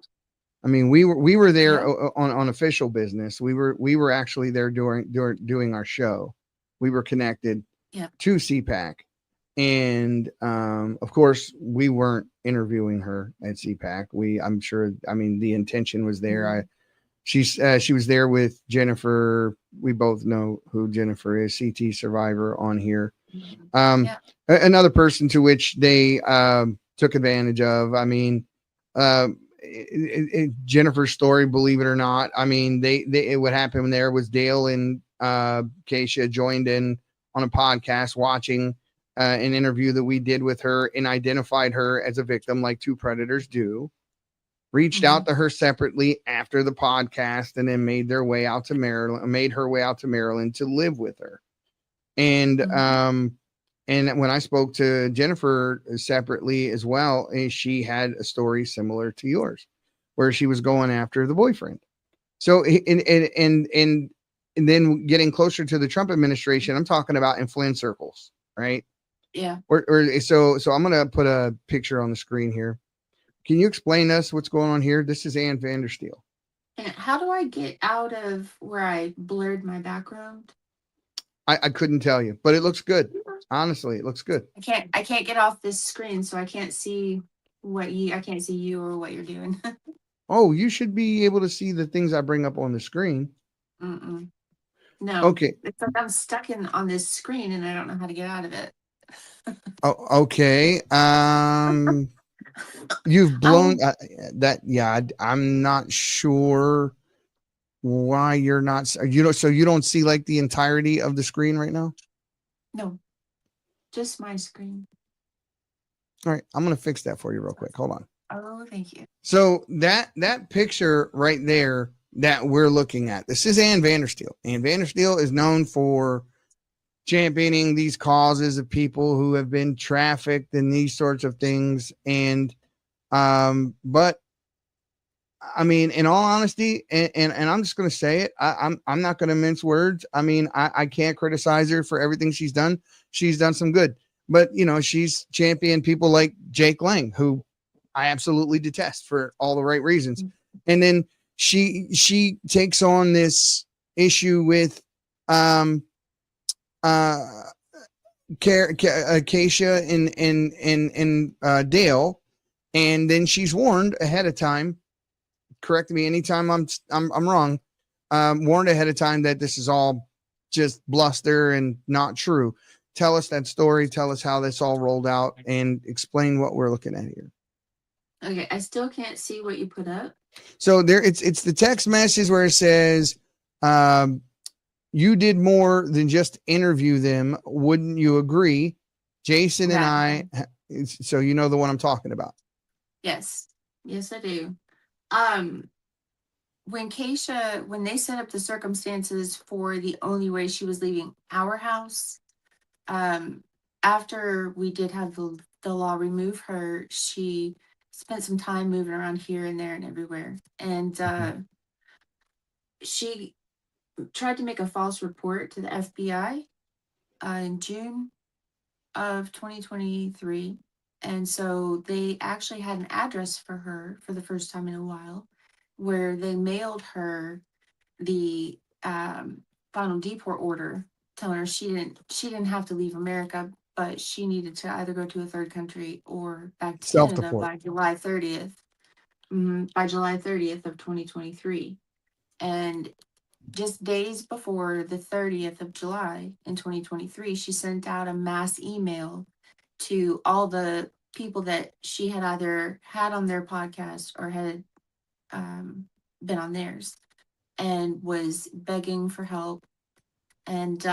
I mean, we were there on official business. We were actually there doing our show. We were connected to CPAC. And of course, we weren't interviewing her at CPAC. I'm sure, I mean, the intention was there. She was there with Jennifer. We both know who Jennifer is, CT survivor on here. Another person to which they took advantage of. I mean, Jennifer's story, believe it or not. I mean, what happened there was Dale and Keisha joined in on a podcast watching an interview that we did with her and identified her as a victim, like 2 predators do. Reached out to her separately after the podcast, and then made her way out to Maryland to live with her. And and when I spoke to Jennifer separately as well, she had a story similar to yours, where she was going after the boyfriend. So and then getting closer to the Trump administration, I'm talking about in Flynn circles, right? Yeah. Or so I'm gonna put a picture on the screen here. Can you explain us what's going on here? This is Ann Vandersteel. And how do I get out of where I blurred my background? I couldn't tell you, but it looks good. Honestly, it looks good. I can't get off this screen, so I can't see I can't see you or what you're doing. Oh, you should be able to see the things I bring up on the screen. Mm-mm. No. Okay. It's like I'm stuck on this screen and I don't know how to get out of it. Oh, okay. You've blown that. Yeah, I'm not sure why you're not. So you don't see like the entirety of the screen right now. No, just my screen. All right, I'm gonna fix that for you real quick. Hold on. Oh, thank you. So that picture right there that we're looking at, this is Ann Vandersteel. Ann Vandersteel is known for championing these causes of people who have been trafficked and these sorts of things. And but I mean, in all honesty, and I'm just going to say it, I'm not going to mince words. I mean, I can't criticize her for everything she's done. She's done some good, but she's championed people like Jake Lang, who I absolutely detest for all the right reasons. And then she takes on this issue with Acacia and Dale, and then she's warned ahead of time. Correct me anytime I'm wrong. Warned ahead of time that this is all just bluster and not true. Tell us that story. Tell us how this all rolled out, and explain what we're looking at here. Okay, I still can't see what you put up. So there, it's the text message where it says, "You did more than just interview them. Wouldn't you agree?" Jason and I. So you know the one I'm talking about. Yes, I do. When they set up the circumstances for the only way she was leaving our house, after we did have the law remove her, she spent some time moving around here and there and everywhere. And she tried to make a false report to the FBI in June of 2023. And so they actually had an address for her for the first time in a while, where they mailed her the final deport order, telling her she didn't have to leave America, but she needed to either go to a third country or back to Canada by July 30th. By July 30th of 2023. And just days before the 30th of July in 2023, she sent out a mass email to all the people that she had either had on their podcast or had been on theirs, and was begging for help. And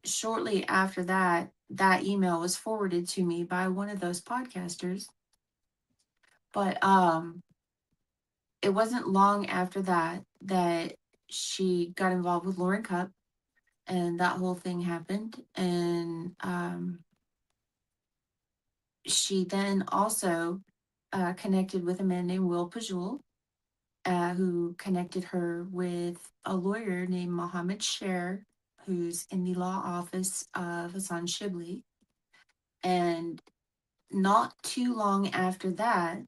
shortly after that email was forwarded to me by one of those podcasters. But it wasn't long after that she got involved with Lauren Cupp, and that whole thing happened. And she then also connected with a man named Will Pajul, who connected her with a lawyer named Mohammed Sher, who's in the law office of Hassan Shibli. And not too long after that,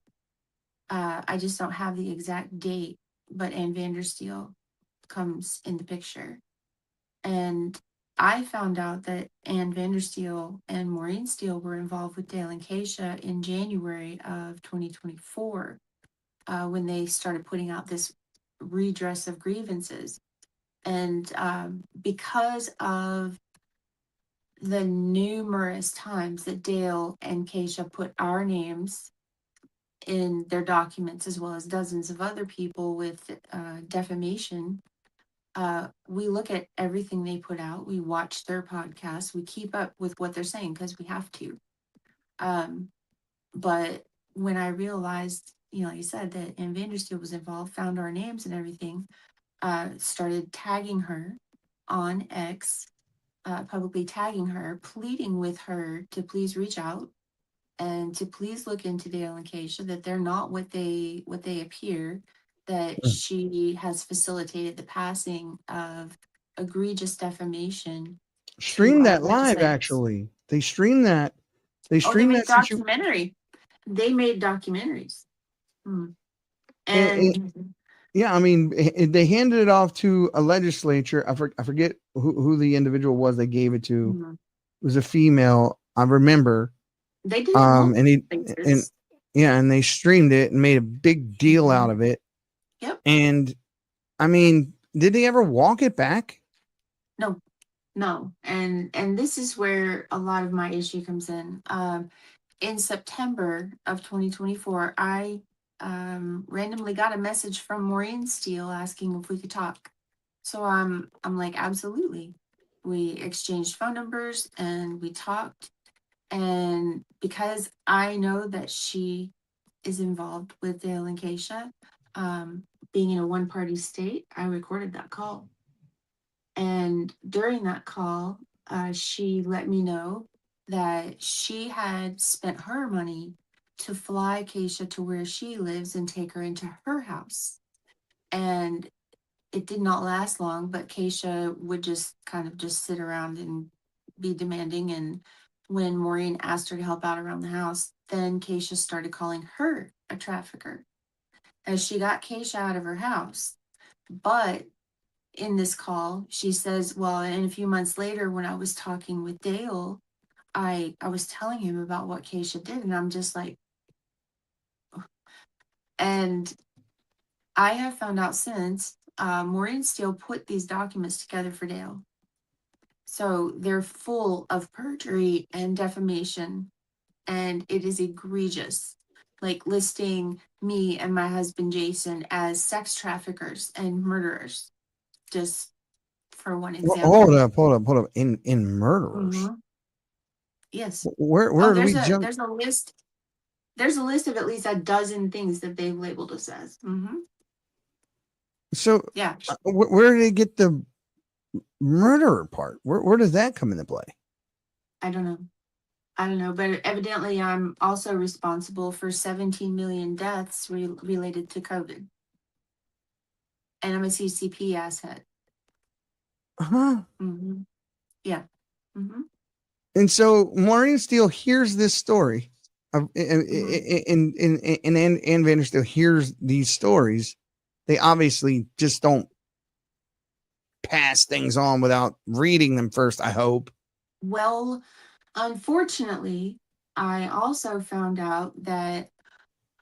I just don't have the exact date, but Ann Vandersteel comes in the picture. And I found out that Ann Vandersteel and Maureen Steele were involved with Dale and Keisha in January of 2024, when they started putting out this redress of grievances. And because of the numerous times that Dale and Keisha put our names in their documents, as well as dozens of other people with defamation, we look at everything they put out. We watch their podcasts. We keep up with what they're saying because we have to. But when I realized, like you said, that Ann Vandersteel was involved, found our names and everything, started tagging her on X, publicly tagging her, pleading with her to please reach out and to please look into Dale and Keisha, that they're not what they appear, that she has facilitated the passing of egregious defamation. Stream that live, actually. They streamed that. They Oh, they streamed made that situation. documentary. They made documentaries. And, And yeah, I mean, they handed it off to a legislature. I forget who the individual was they gave it to. Mhm. It was a female. I remember. They did it multiple And places. and they streamed it and made a big deal out of it. Yep. And I mean, did they ever walk it back? No. And this is where a lot of my issue comes in September of 2024, I randomly got a message from Maureen Steele asking if we could talk. So I'm like, absolutely. We exchanged phone numbers and we talked. And because I know that she is involved with Dale and Keisha, being in a one-party state, I recorded that call. And during that call, she let me know that she had spent her money to fly Keisha to where she lives and take her into her house. And it did not last long, but Keisha would just kind of just sit around and be demanding. And when Maureen asked her to help out around the house, then Keisha started calling her a trafficker as she got Keisha out of her house. But in this call, she says, well, and a few months later, when I was talking with Dale, I was telling him about what Keisha did, and I'm just like, and I have found out since Maureen Steele put these documents together for Dale. So they're full of perjury and defamation, and it is egregious, like listing me and my husband Jason as sex traffickers and murderers, just for one example. Hold up. In murderers. Mhm. Yes. Where do we jump? There's a list. There's a list of at least a dozen things that they've labeled us as. So Yeah. where did they get the murderer part? Where does that come into play? I don't know, but evidently I'm also responsible for 17 million deaths related to COVID. And I'm a CCP asset. Huh? Yeah. And so Maureen Steele hears this story of, and Ann Vandersteel hears these stories. They obviously just don't pass things on without reading them first, I hope. Well, unfortunately, I also found out that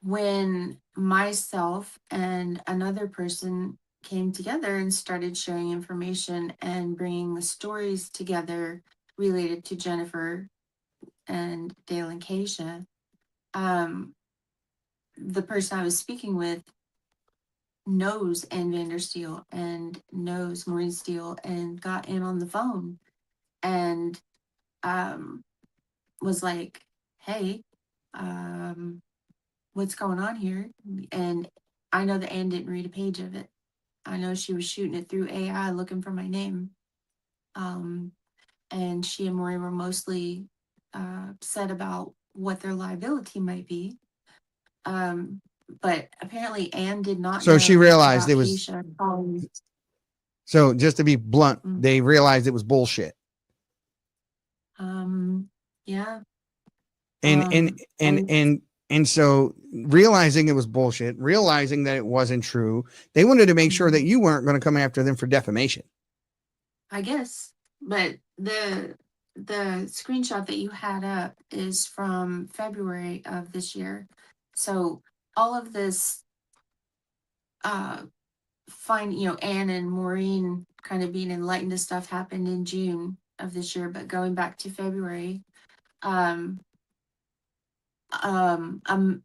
when myself and another person came together and started sharing information and bringing the stories together related to Jennifer and Dale and Keisha, the person I was speaking with knows Ann Vandersteel and knows Maureen Steele and got Ann on the phone and was like, hey, what's going on here? And I know that Ann didn't read a page of it. I know she was shooting it through AI looking for my name. And she and Maureen were mostly upset about what their liability might be. But apparently Ann did not So know she realized about it was. Keisha calling. So just to be blunt, they realized it was bullshit. Yeah. And so realizing it was bullshit, realizing that it wasn't true, they wanted to make sure that you weren't going to come after them for defamation. I guess, but the screenshot that you had up is from February of this year. So all of this Ann and Maureen kind of being enlightened to stuff happened in June of this year, but going back to February, a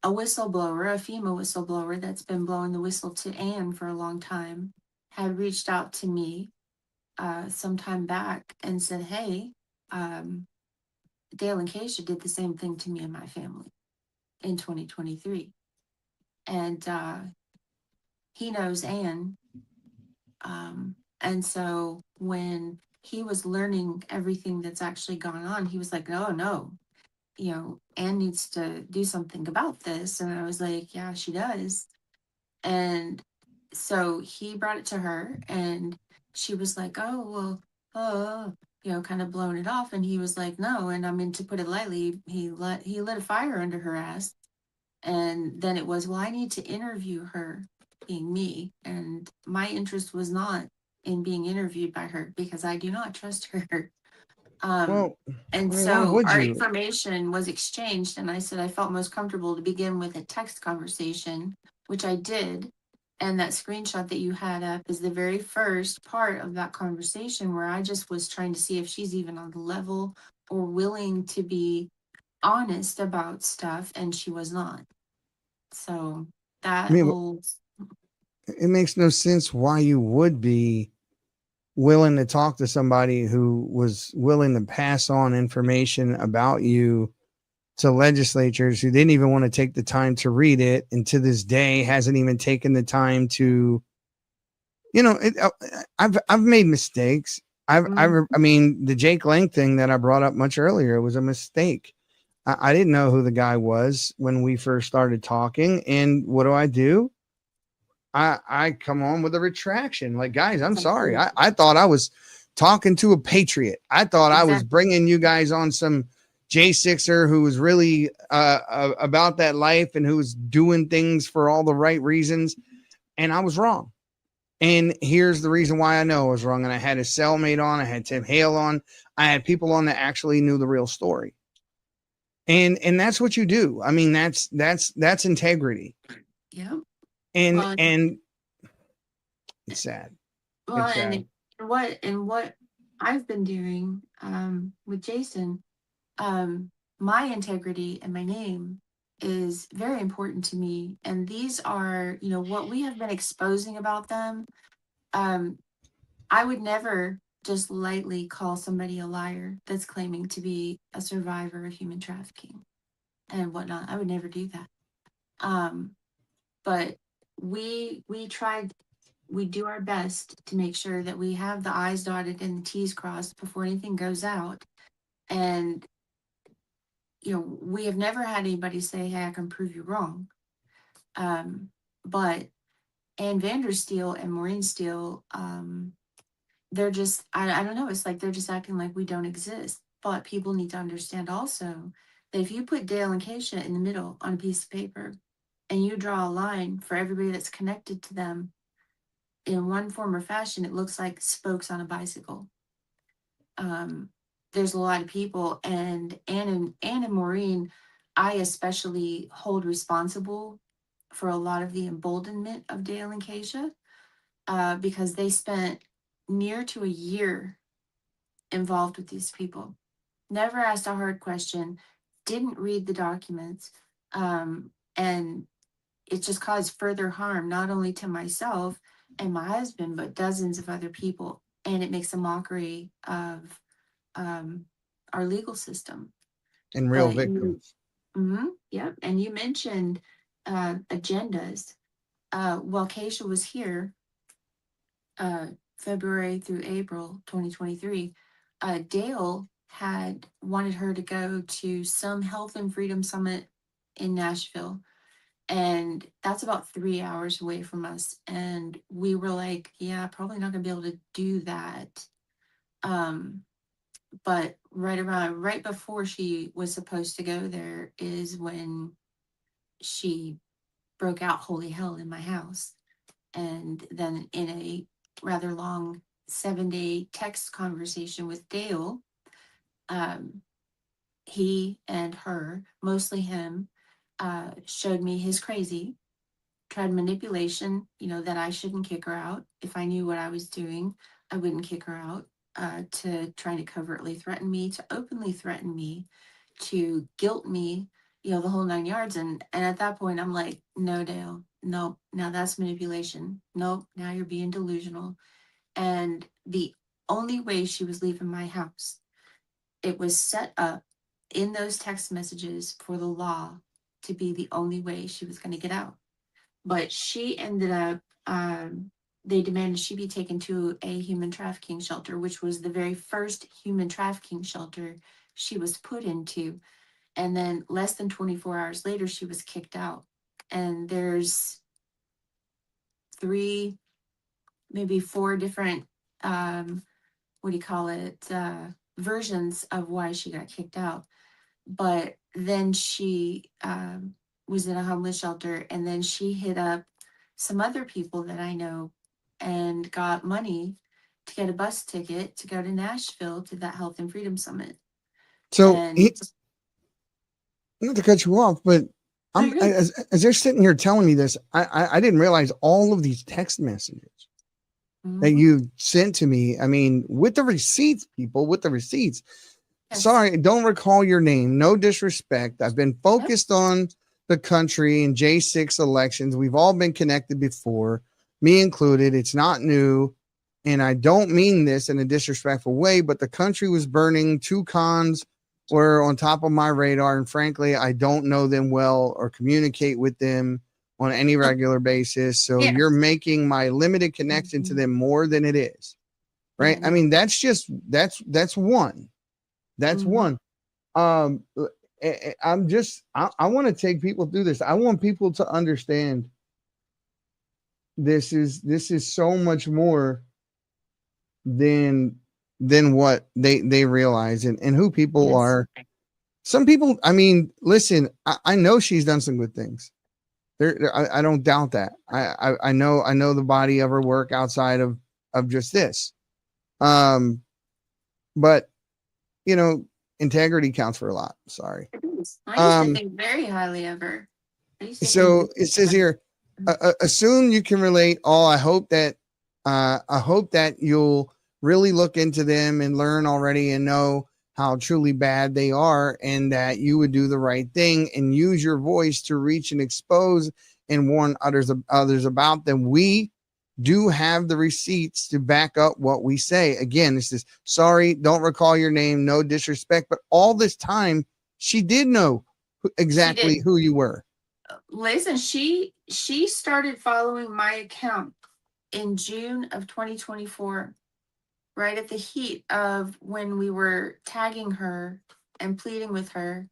whistleblower, a female whistleblower that's been blowing the whistle to Ann for a long time, had reached out to me some time back and said, hey, Dale and Keisha did the same thing to me and my family in 2023. And he knows Ann. And so when he was learning everything that's actually gone on, he was like, oh, no, Ann needs to do something about this. And I was like, yeah, she does. And so he brought it to her and she was like, oh, well, kind of blown it off. And he was like, no. And I mean, to put it lightly, he lit a fire under her ass. And then it was, well, I need to interview her, being me. And my interest was not in being interviewed by her because I do not trust her. Well, And why so would our you? information was exchanged. And I said I felt most comfortable to begin with a text conversation, which I did. And that screenshot that you had up is the very first part of that conversation where I just was trying to see if she's even on the level or willing to be honest about stuff. And she was not. So I that mean, whole it makes no sense why you would be willing to talk to somebody who was willing to pass on information about you to legislatures who didn't even want to take the time to read it, and to this day hasn't even taken the time to, I've made mistakes. I mean, the Jake Lang thing that I brought up much earlier was a mistake. I didn't know who the guy was when we first started talking, and what do? I come on with a retraction. Like, guys, I'm sorry. I thought I was talking to a patriot. I thought I was bringing you guys on some J6er who was really about that life and who was doing things for all the right reasons. And I was wrong. And here's the reason why I know I was wrong. And I had a cellmate on. I had Tim Hale on. I had people on that actually knew the real story. And that's what you do. I mean, that's integrity. Yeah. And it's sad. Well, it's sad. And what I've been doing with Jason, my integrity and my name is very important to me. And these are, what we have been exposing about them. I would never just lightly call somebody a liar that's claiming to be a survivor of human trafficking and whatnot. I would never do that. But we do our best to make sure that we have the I's dotted and the T's crossed before anything goes out. And, we have never had anybody say, hey, I can prove you wrong. But Ann Vandersteel and Maureen Steele, they're just, I don't know, it's like they're just acting like we don't exist. But people need to understand also that if you put Dale and Keisha in the middle on a piece of paper and you draw a line for everybody that's connected to them, in one form or fashion, it looks like spokes on a bicycle. There's a lot of people, and Anne and Maureen, I especially hold responsible for a lot of the emboldenment of Dale and Keisha, because they spent near to a year involved with these people. Never asked a hard question, didn't read the documents, and it just caused further harm, not only to myself and my husband, but dozens of other people. And it makes a mockery of our legal system. And real victims. Yep. And you mentioned agendas. While Keisha was here, February through April 2023, Dale had wanted her to go to some health and freedom summit in Nashville. And that's about 3 hours away from us. And we were like, yeah, probably not gonna be able to do that. But right before she was supposed to go there is when she broke out holy hell in my house. And then in a rather long 7-day text conversation with Dale, he and her, mostly him, showed me his crazy, tried manipulation, that I shouldn't kick her out. If I knew what I was doing, I wouldn't kick her out, to try to covertly threaten me, to openly threaten me, to guilt me, the whole 9 yards. And at that point, I'm like, no, Dale, nope, now that's manipulation. Nope, now you're being delusional. And the only way she was leaving my house, it was set up in those text messages for the law to be the only way she was going to get out. But she ended up, they demanded she be taken to a human trafficking shelter, which was the very first human trafficking shelter she was put into. And then less than 24 hours later, she was kicked out. And there's 3, maybe 4 different what do you call it, versions of why she got kicked out. But then she was in a homeless shelter, and then she hit up some other people that I know and got money to get a bus ticket to go to Nashville to that Health and Freedom Summit. So, And not to cut you off, but as they're sitting here telling me this, I didn't realize all of these text messages that you sent to me. I mean, with the receipts, people, with the receipts. Yes. Sorry, don't recall your name. No disrespect. I've been focused on the country and J6 elections. We've all been connected before, me included. It's not new. And I don't mean this in a disrespectful way, but the country was burning. Two cons were on top of my radar. And frankly, I don't know them well or communicate with them on any regular basis. So you're making my limited connection to them more than it is. Right. I mean, that's one. That's one. I want to take people through this. I want people to understand this is so much more than what they realize and who people are. Some people, I mean, listen, I know she's done some good things. I don't doubt that. I know the body of her work outside of just this. But you know, integrity counts for a lot. Sorry. I used to think very highly of her. So it says here, assume you can relate all. I hope that you'll really look into them and learn already and know how truly bad they are, and that you would do the right thing and use your voice to reach and expose and warn others about them. We do have the receipts to back up what we say. Again, this is sorry, don't recall your name, no disrespect, but all this time she did know exactly who you were. Listen, she started following my account in June of 2024, right at the heat of when we were tagging her and pleading with her.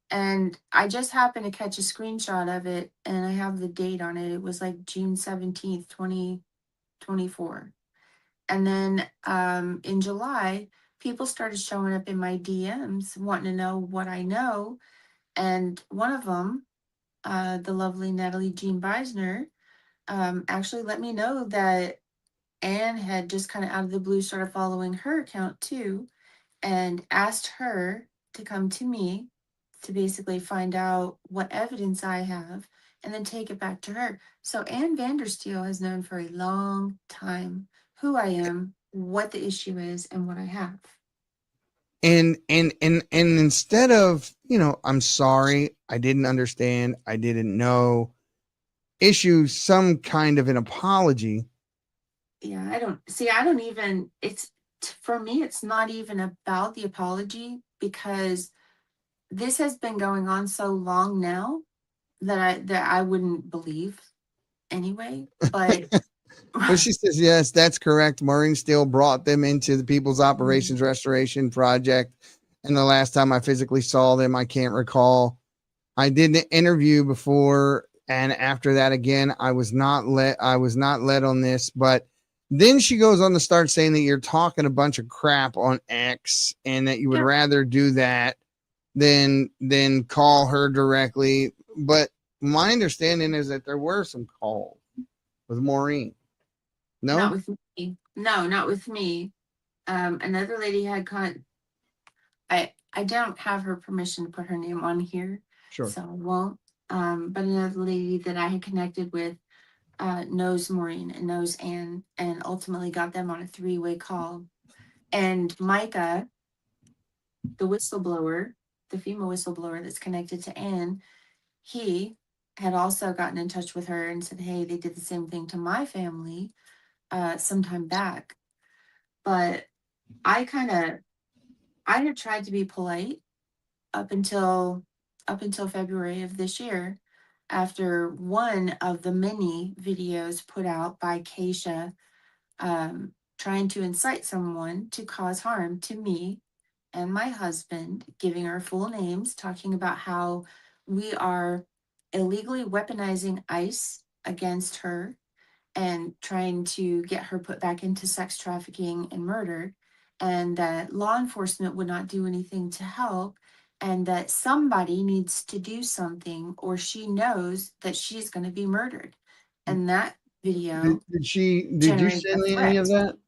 And I just happened to catch a screenshot of it, and I have the date on it. It was like June 17th, 2024. And then in July, people started showing up in my DMs wanting to know what I know. And one of them, the lovely Natalie Jean Beisner, actually let me know that Anne had just kind of out of the blue started following her account too, and asked her to come to me to basically find out what evidence I have and then take it back to her. So Anne Vandersteel has known for a long time who I am, what the issue is, and what I have. And instead of, you know, I'm sorry, I didn't understand, I didn't know, issue some kind of an apology. Yeah, I don't even, for me, it's not even about the apology, because this has been going on so long now that I wouldn't believe anyway. But Well, she says, yes, that's correct. Maureen Steele brought them into the People's Operations Restoration Project. And the last time I physically saw them, I can't recall. I did an interview before and after that again. I was not led on this, but then she goes on to start saying that you're talking a bunch of crap on X and that you would rather do that than call her directly. But my understanding is that there were some calls with Maureen. No, not with me. No, not with me. Another lady had I don't have her permission to put her name on here, sure, so I won't. But another lady that I had connected with knows Maureen and knows Anne, and ultimately got them on a 3-way call. And Micah, the whistleblower, the female whistleblower that's connected to Anne, he had also gotten in touch with her and said, hey, they did the same thing to my family sometime back. But I had tried to be polite up until February of this year, after one of the many videos put out by Keisha, trying to incite someone to cause harm to me and my husband, giving our full names, talking about how we are illegally weaponizing ICE against her and trying to get her put back into sex trafficking and murder. and that law enforcement would not do anything to help, and that somebody needs to do something, or she knows that she's going to be murdered. And that video Did you generated a send me any threat. of that?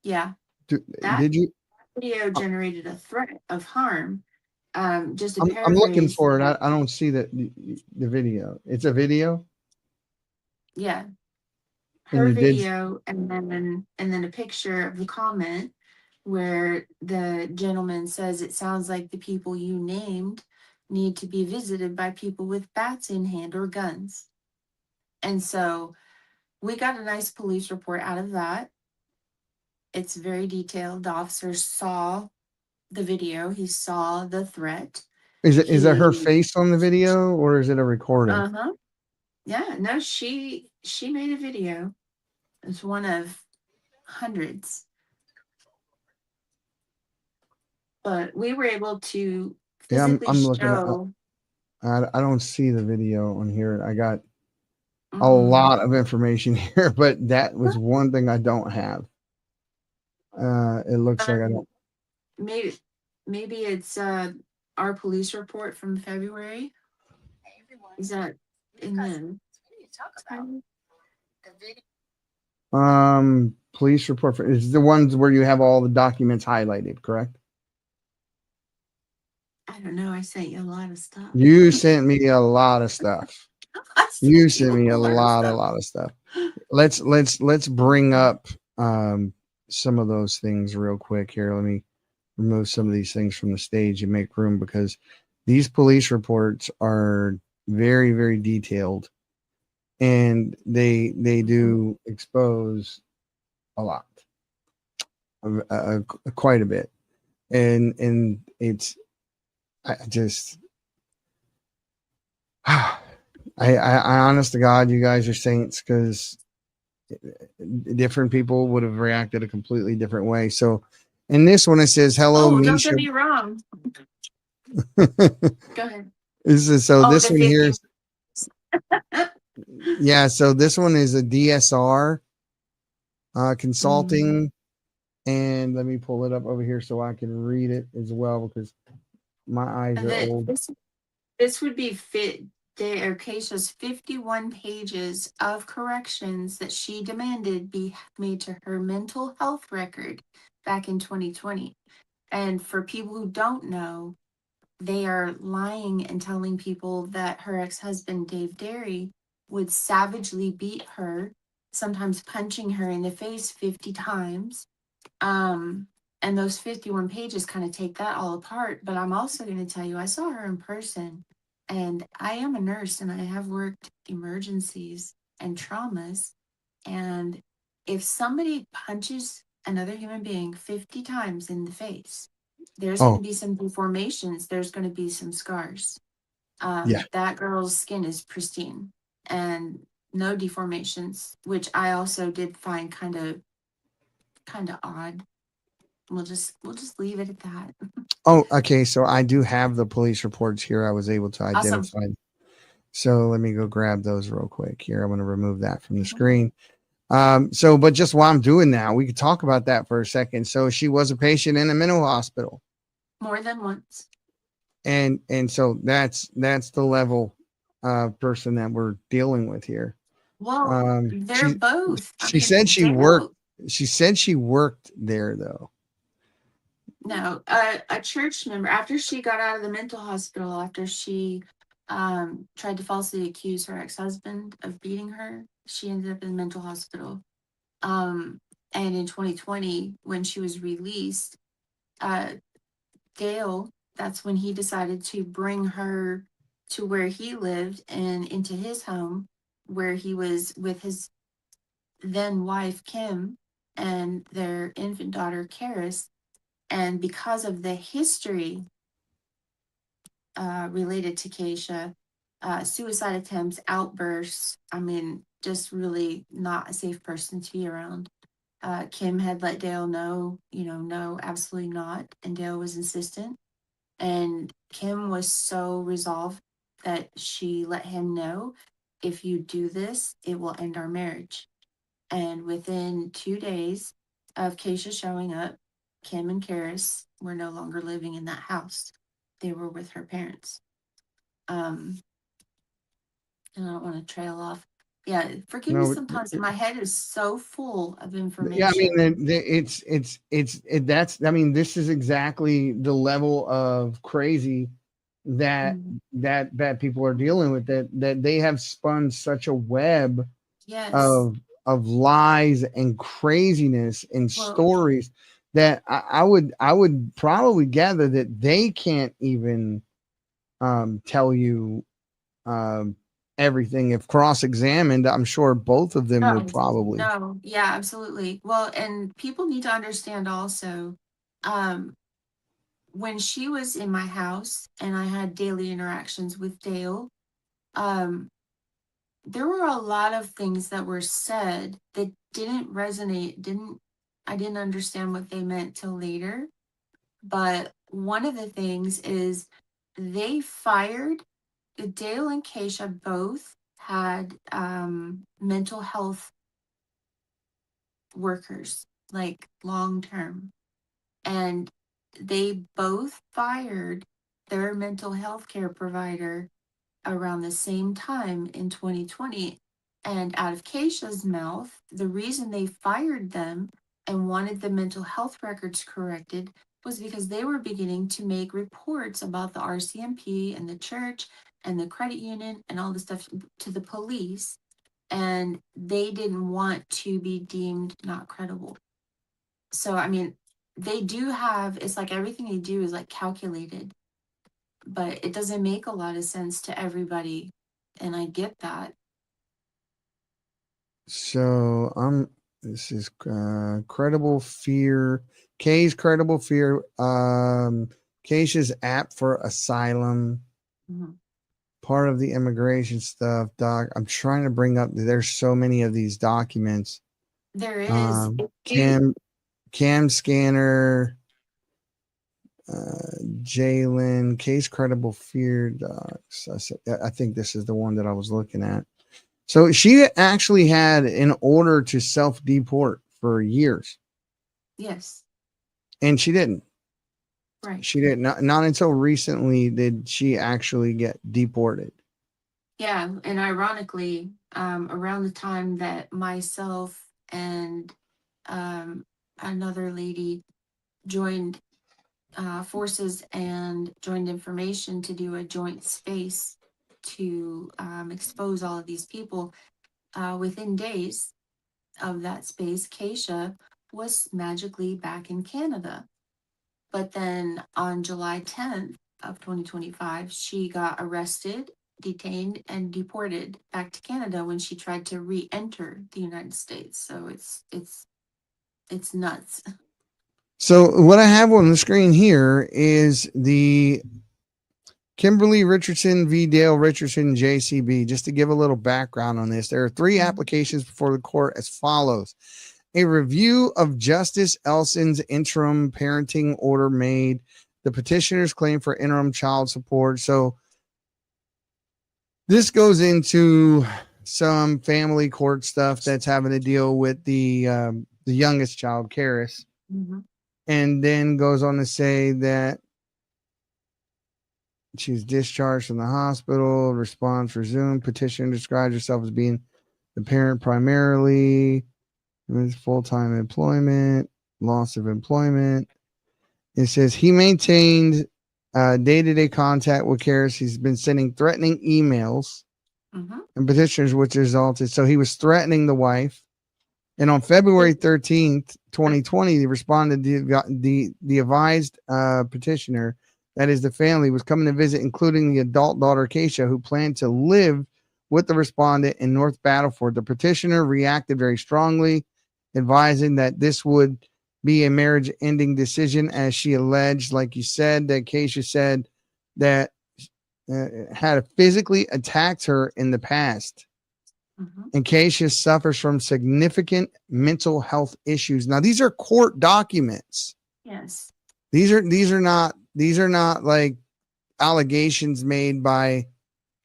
Yeah, Did, that did you? video generated a threat of harm. Just to I'm looking paraphrase, for it. I don't see the video. It's a video. yeah, And her you did. video, and then a picture of the comment where the gentleman says, it sounds like the people you named need to be visited by people with bats in hand or guns. And so we got a nice police report out of that. It's very detailed. The officer saw the video, he saw the threat. Is it her He face on the video or is it a recording? uh-huh. Yeah, no, she made a video. It's one of hundreds. But we were able to Yeah, physically I'm looking at. show. I don't see the video on here. I got a Mm, lot of information here, but that was one thing I don't have. It looks like I don't. maybe it's our police report from February. Is that in the Police report is the ones where you have all the documents highlighted, correct? I don't know. I sent you a lot of stuff. You sent me a lot of stuff. You sent me a lot of stuff. Let's bring up some of those things real quick here. Let me remove some of these things from the stage and make room, because these police reports are very, very detailed, and they do expose a lot, quite a bit, and it's I honest to God, you guys are saints, because different people would have reacted a completely different way. So in this one, it says, hello, Oh, don't Misha. get me wrong. Go ahead. This one here is, yeah, so this one is a DSR consulting. And let me pull it up over here so I can read it as well, because my eyes are old. This would be Keisha's 51 pages of corrections that she demanded be made to her mental health record back in 2020. And for people who don't know, they are lying and telling people that her ex-husband, Dave Derry, would savagely beat her, sometimes punching her in the face 50 times. And those 51 pages kind of take that all apart. But I'm also going to tell you, I saw her in person, and I am a nurse and I have worked emergencies and traumas. And if somebody punches another human being 50 times in the face, there's going to be some deformations. There's going to be some scars. That girl's skin is pristine and no deformations, which I also did find kind of odd. We'll just leave it at that. Oh, okay. So I do have the police reports here. I was able to identify. Awesome. So let me go grab those real quick here. I'm going to remove that from the screen. But just while I'm doing that, we could talk about that for a second. So she was a patient in a mental hospital. More than once. And so that's the level of person that we're dealing with here. Well, they're both. She said she worked. She said she worked there though. No, a church member, after she got out of the mental hospital, after she tried to falsely accuse her ex-husband of beating her, she ended up in the mental hospital. And in 2020, when she was released, Dale, that's when he decided to bring her to where he lived and into his home, where he was with his then wife, Kim, and their infant daughter, Karis. And because of the history related to Keisha, suicide attempts, outbursts, I mean, just really not a safe person to be around. Kim had let Dale know, no, absolutely not. And Dale was insistent. And Kim was so resolved that she let him know, if you do this, it will end our marriage. And within 2 days of Keisha showing up, Kim and Karis were no longer living in that house. They were with her parents. And I don't want to trail off. Yeah, forgive me No, sometimes. My head is so full of yeah, I information. mean, that's, I mean, this is exactly the level of crazy that Mhm. that people are dealing with, that they have spun such a web Yes. of lies and craziness and Well, stories that I would probably gather that they can't even tell you um everything. If cross-examined, I'm sure both of them would no, probably. no, yeah, absolutely. Well, and people need to understand also, um, when she was in my house and I had daily interactions with Dale, um, there were a lot of things that were said that didn't resonate, I didn't understand what they meant till later. But one of the things is they fired Dale and Keisha both had mental health workers, like long term. And they both fired their mental health care provider around the same time in 2020. And out of Keisha's mouth, the reason they fired them and wanted the mental health records corrected was because they were beginning to make reports about the RCMP and the church and the credit union and all this stuff to the police. And they didn't want to be deemed not credible. So, I mean, they do have, it's like everything they do is like calculated, but it doesn't make a lot of sense to everybody. And I get that. So this is credible fear. Kay's credible fear. Keisha's app for asylum. Mhm. Part of the immigration stuff, doc. I'm trying to bring up. There's so many of these documents. There is. Cam scanner. Jalen, case credible fear docs. I think this is the one that I was looking at. So she actually had an order to self deport for years, Yes. and she didn't. Right. She didn't. Not until recently did she actually get deported. Yeah. And ironically, around the time that myself and another lady joined forces and joined information to do a joint space to expose all of these people, within days of that space, Keisha was magically back in Canada. But then on July 10th of 2025, she got arrested, detained, and deported back to Canada when she tried to re-enter the United States. So it's nuts. So what I have on the screen here is the Kimberly Richardson v. Dale Richardson JCB. Just to give a little background on this, there are three applications before the court as follows. A review of Justice Elson's interim parenting order made. The petitioner's claim for interim child support. So this goes into some family court stuff that's having to deal with the youngest child, Karis, and then goes on to say that she was discharged from the hospital. Response resumed. Petitioner describes herself as being the parent primarily. Full-time employment, loss of employment. It says he maintained day-to-day contact with Karis. He's been sending threatening emails and petitioners, which resulted. So he was threatening the wife. And on February 13th, 2020, he responded to the advised petitioner, that is the family, was coming to visit, including the adult daughter, Keisha, who planned to live with the respondent in North Battleford. The petitioner reacted very strongly, advising that this would be a marriage-ending decision, as she alleged, like you said, that Keisha said that had physically attacked her in the past. And Keisha suffers from significant mental health issues. Now, these are court documents. Yes. These are not like allegations made by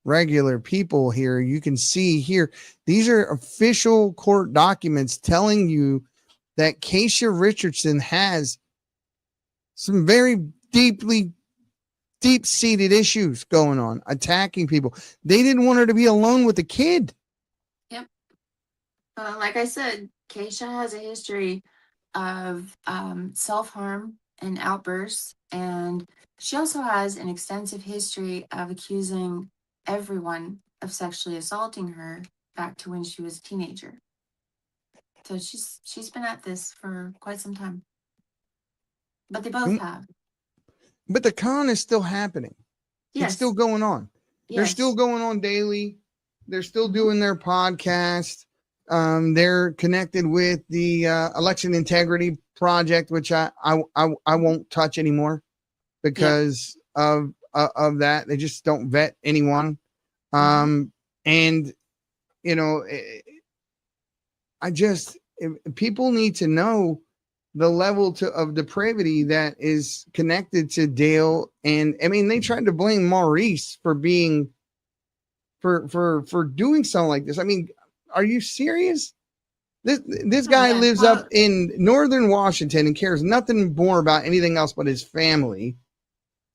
regular people here. You can see here, these are official court documents telling you that Keisha Richardson has some very deep-seated issues going on, attacking people. They didn't want her to be alone with the kid. Yep. Like I said, Keisha has a history of self-harm and outbursts, and she also has an extensive history of accusing everyone of sexually assaulting her back to when she was a teenager. So she's been at this for quite some time. But they both have. But the con is still happening. Yes. It's still going on. They're still going on daily. They're still doing their podcast. They're connected with the Election Integrity Project, which I won't touch anymore because of that. They just don't vet anyone. And you know, people need to know the level of depravity that is connected to Dale. And I mean, they tried to blame Maurice for being for doing something like this. I mean, are you serious? This guy lives up in northern Washington and cares nothing more about anything else but his family.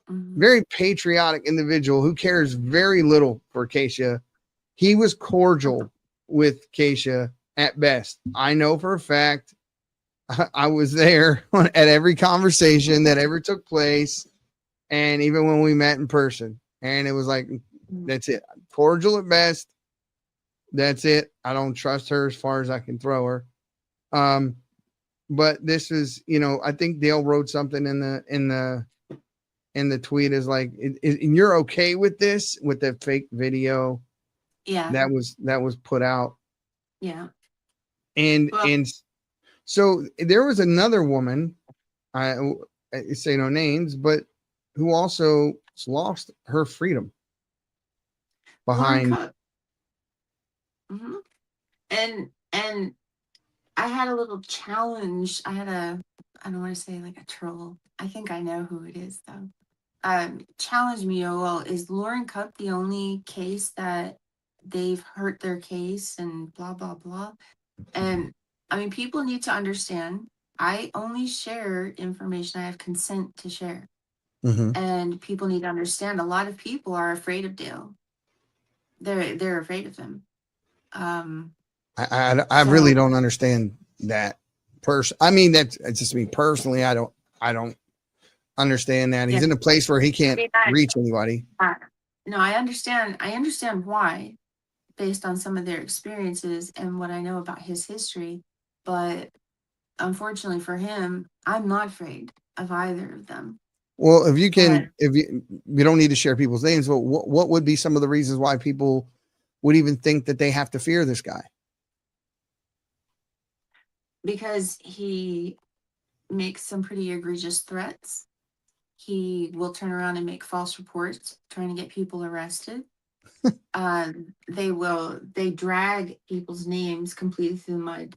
Very patriotic individual who cares very little for Keisha. He was cordial with Keisha at best. I know for a fact. I was there at every conversation that ever took place, and even when we met in person. And it was like, that's it. Cordial at best. That's it. I don't trust her as far as I can throw her. But this is, you know, I think Dale wrote something in the tweet is like, and you're okay with this, with the fake video? Yeah. That was put out. Yeah. And so there was another woman, I say no names, but who also lost her freedom behind. And I had a little challenge. I don't want to say like a troll. I think I know who it is though. Challenge me, well, is Lauren Cup the only case that they've hurt their case and blah, blah, blah. And I mean, people need to understand, I only share information I have consent to share. And people need to understand a lot of people are afraid of Dale. They're afraid of him. I really don't understand that person. I mean, that's just me personally. I don't understand that. He's in a place where he can't reach anybody. No, I understand. I understand why, based on some of their experiences and what I know about his history. But unfortunately for him, I'm not afraid of either of them. Well, if you don't need to share people's names, but what would be some of the reasons why people would even think that they have to fear this guy? Because he makes some pretty egregious threats. He will turn around and make false reports trying to get people arrested. They drag people's names completely through the mud.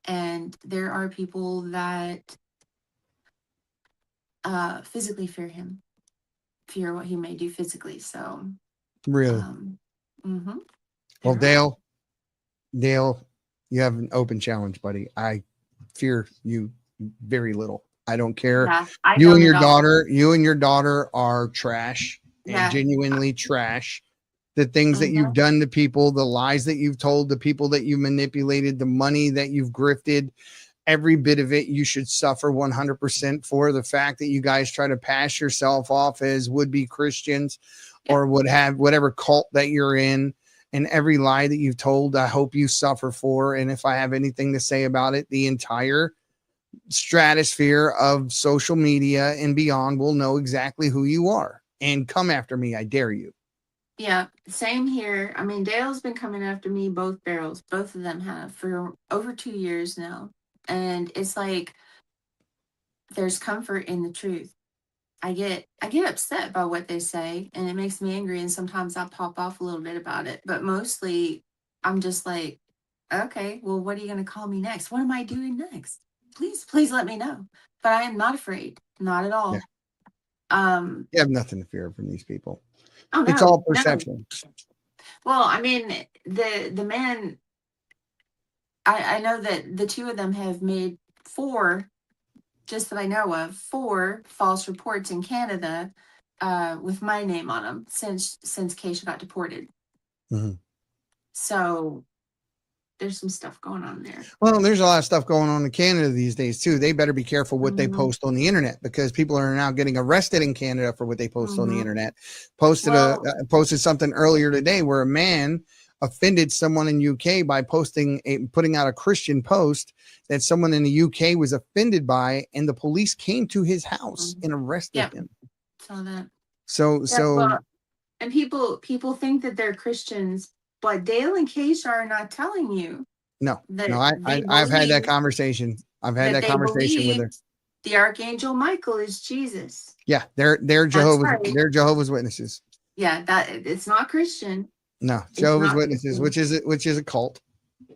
And there are people that physically fear him, fear what he may do physically. So really, well, Dale, you have an open challenge, buddy. I fear you very little. I don't care. Yeah, you and your daughter are trash and genuinely trash. The things that you've done to people, the lies that you've told, the people that you manipulated, the money that you've grifted, every bit of it, you should suffer 100% for. The fact that you guys try to pass yourself off as would-be Christians or would have whatever cult that you're in, and every lie that you've told, I hope you suffer for. And if I have anything to say about it, the entire stratosphere of social media and beyond will know exactly who you are. And come after me, I dare you. Yeah, same here. I mean, Dale's been coming after me, both barrels. Both of them have for over 2 years now. And it's like there's comfort in the truth. I get upset by what they say, and it makes me angry, and sometimes I pop off a little bit about it. But mostly I'm just like, okay, well, what are you going to call me next? What am I doing next? Please let me know. But I am not afraid. Not at all. Yeah. You have nothing to fear from these people. Oh, no, it's all perception. No. Well, I mean, the man, I know that the two of them have made 4 just that I know of, 4 false reports in Canada with my name on them since Keisha got deported. Mm-hmm. So there's some stuff going on there. Well, there's a lot of stuff going on in Canada these days too. They better be careful what they Mhm. post on the internet, because people are now getting arrested in Canada for what they post on the Mhm. internet. Well, Posted something earlier today where a man offended someone in UK by putting out a Christian post that someone in the UK was offended by, and the police came to his house and arrested yep, him. saw that. So Yeah, well, and people think that they're Christians, but Dale and Keisha are not telling you no, that I've had that conversation. I've had that they conversation with her. believe the Archangel Michael is Jesus. Yeah, they're That's Jehovah's right. they're Jehovah's Witnesses. Yeah, that it's not Christian. No, It's Jehovah's not Witnesses, Christian. which is a cult.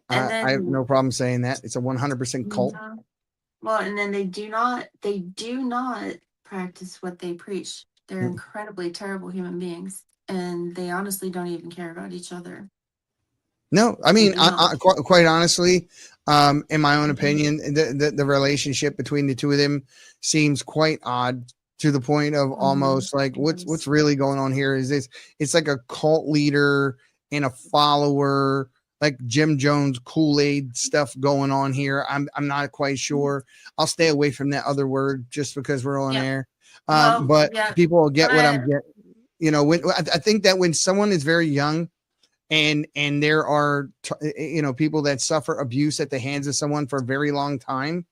And I have then no problem saying that. It's a 100% cult. well, and then they do not practice what they preach. They're incredibly terrible human beings, and they honestly don't even care about each other. No, I mean, No. quite honestly, in my own opinion, the relationship between the two of them seems quite odd, to the point of almost like what's really going on here. Is this? It's like a cult leader and a follower, like Jim Jones Kool-Aid stuff going on here. I'm not quite sure. I'll stay away from that other word just because we're on air. But people will get what I'm getting. You know, I think that when someone is very young, and there are people that suffer abuse at the hands of someone for a very long time,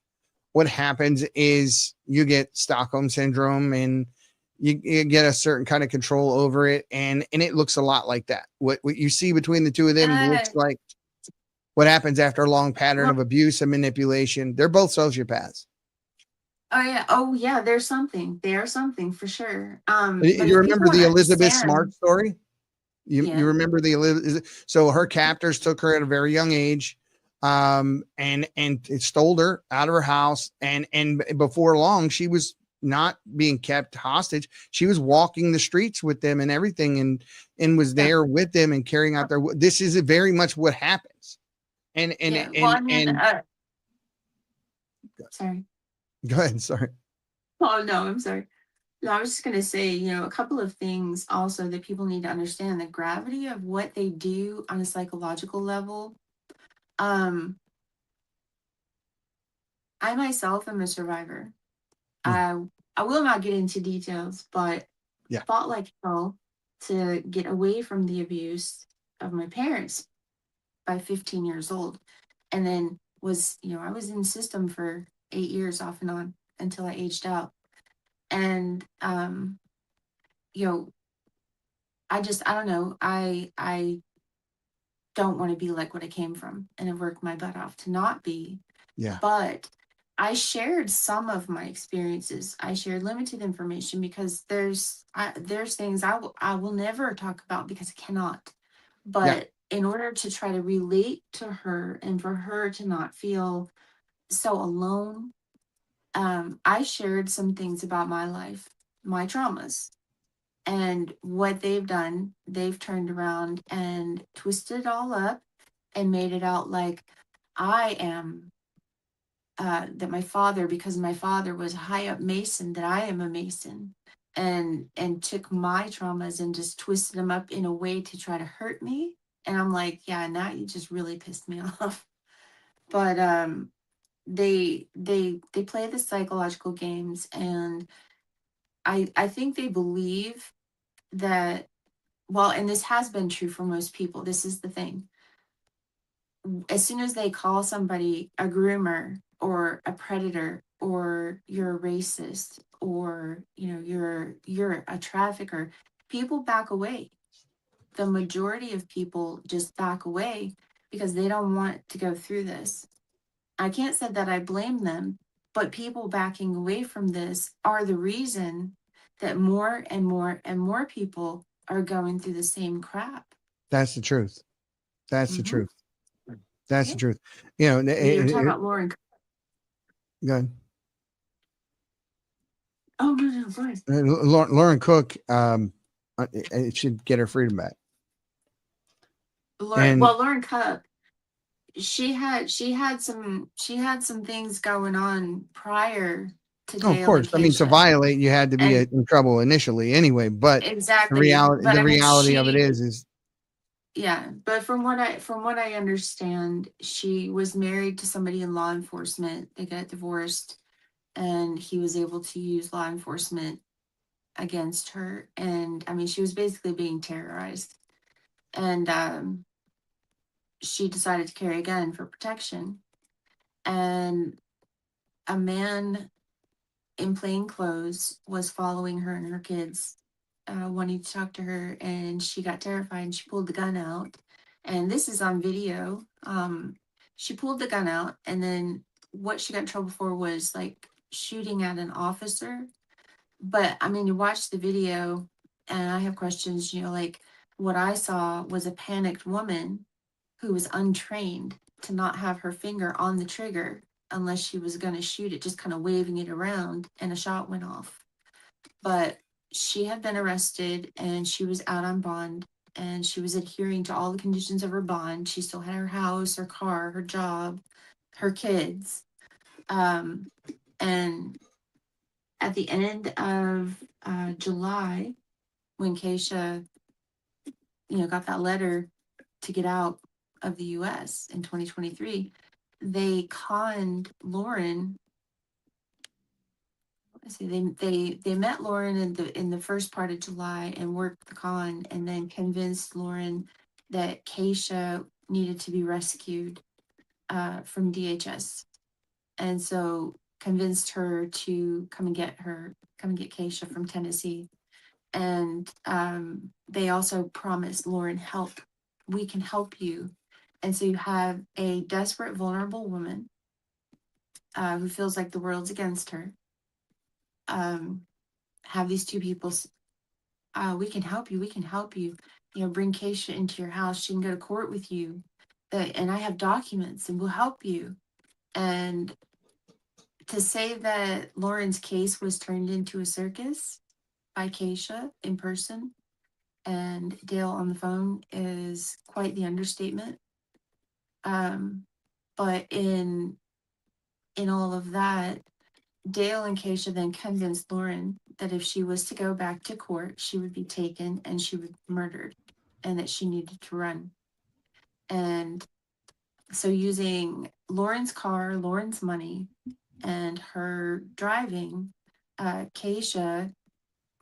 what happens is you get Stockholm syndrome, and you get a certain kind of control over it, and it looks a lot like that. What you see between the two of them looks like what happens after a long pattern of abuse and manipulation. They're both sociopaths. Oh yeah, there's something. There's something for sure. You remember the Elizabeth Smart story? You remember so her captors took her at a very young age, and it stole her out of her house, and before long she was not being kept hostage. She was walking the streets with them and everything, and was there with them and carrying out their. This is very much what happens, sorry. Go ahead. Sorry. Oh no, I'm sorry. No, I was just going to say, a couple of things also that people need to understand the gravity of what they do on a psychological level. I myself am a survivor. I will not get into details, but fought like hell to get away from the abuse of my parents by 15 years old. And then I was in the system for 8 years off and on until I aged out. And, I don't know. I don't want to be like what I came from, and I worked my butt off to not be. Yeah. But I shared some of my experiences. I shared limited information because there's things I will never talk about because I cannot. But in order to try to relate to her and for her to not feel so alone, I shared some things about my life, my traumas. And what they've done, they've turned around and twisted it all up and made it out like I am, that my father, because my father was a high up Mason, that I am a Mason, and took my traumas and just twisted them up in a way to try to hurt me. And I'm like, yeah, now you just really pissed me off. But they play the psychological games, and I think they believe that, well, and this has been true for most people. This is the thing. As soon as they call somebody a groomer or a predator, or you're a racist, or you're a trafficker, people back away. The majority of people just back away because they don't want to go through this. I can't say that I blame them, but people backing away from this are the reason that more and more and more people are going through the same crap. That's the truth. That's the truth. That's the truth. You're talking about Lauren. Go ahead. Oh, no, go ahead. Lauren Cook, it should get her freedom back. Lauren Cup, she had some things going on prior to Oh, of Dale and course. I mean, to Keisha. violate, you had to be And in trouble initially anyway, but exactly. But the I mean, reality of it is yeah, but from what I understand, she was married to somebody in law enforcement. They got divorced, and he was able to use law enforcement against her. And I mean, she was basically being terrorized. And she decided to carry a gun for protection. And a man in plain clothes was following her and her kids, wanting to talk to her, and she got terrified and she pulled the gun out. And this is on video. She pulled the gun out, and then what she got in trouble for was like shooting at an officer. But I mean, you watch the video, and I have questions. Like what I saw was a panicked woman who was untrained to not have her finger on the trigger unless she was going to shoot it, just kind of waving it around, and a shot went off. But she had been arrested and she was out on bond, and she was adhering to all the conditions of her bond. She still had her house, her car, her job, her kids. And at the end of July, when Keisha, got that letter to get out of the U.S. in 2023, they conned Lauren. They met Lauren in the first part of July and worked the con, and then convinced Lauren that Keisha needed to be rescued from DHS, and so convinced her to come and get Keisha from Tennessee. And they also promised Lauren help. We can help you. And so you have a desperate, vulnerable woman who feels like the world's against her. Have these two people, we can help you. We can help you. Bring Keisha into your house. She can go to court with you. And I have documents, and we'll help you. And to say that Lauren's case was turned into a circus by Keisha in person and Dale on the phone is quite the understatement. But in all of that, Dale and Keisha then convinced Lauren that if she was to go back to court, she would be taken and she would be murdered, and that she needed to run. And so using Lauren's car, Lauren's money, and her driving, Keisha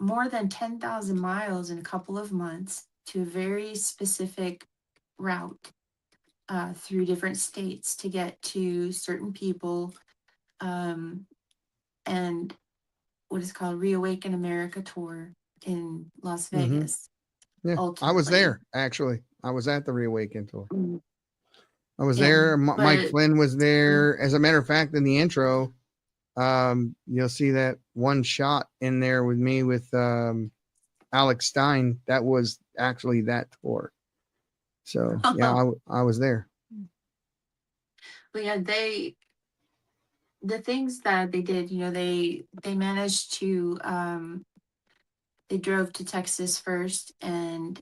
more than 10,000 miles in a couple of months to a very specific route through different states to get to certain people, and what is called Reawaken America tour in Las Vegas. yeah. I was there, actually. I was at the Reawaken tour. I was there. Mike Flynn was there. As a matter of fact, in the intro, you'll see that one shot in there with me with Alex Stein. That was actually that tour. So yeah, I was there. But yeah, the things that they did, they managed to, they drove to Texas first, and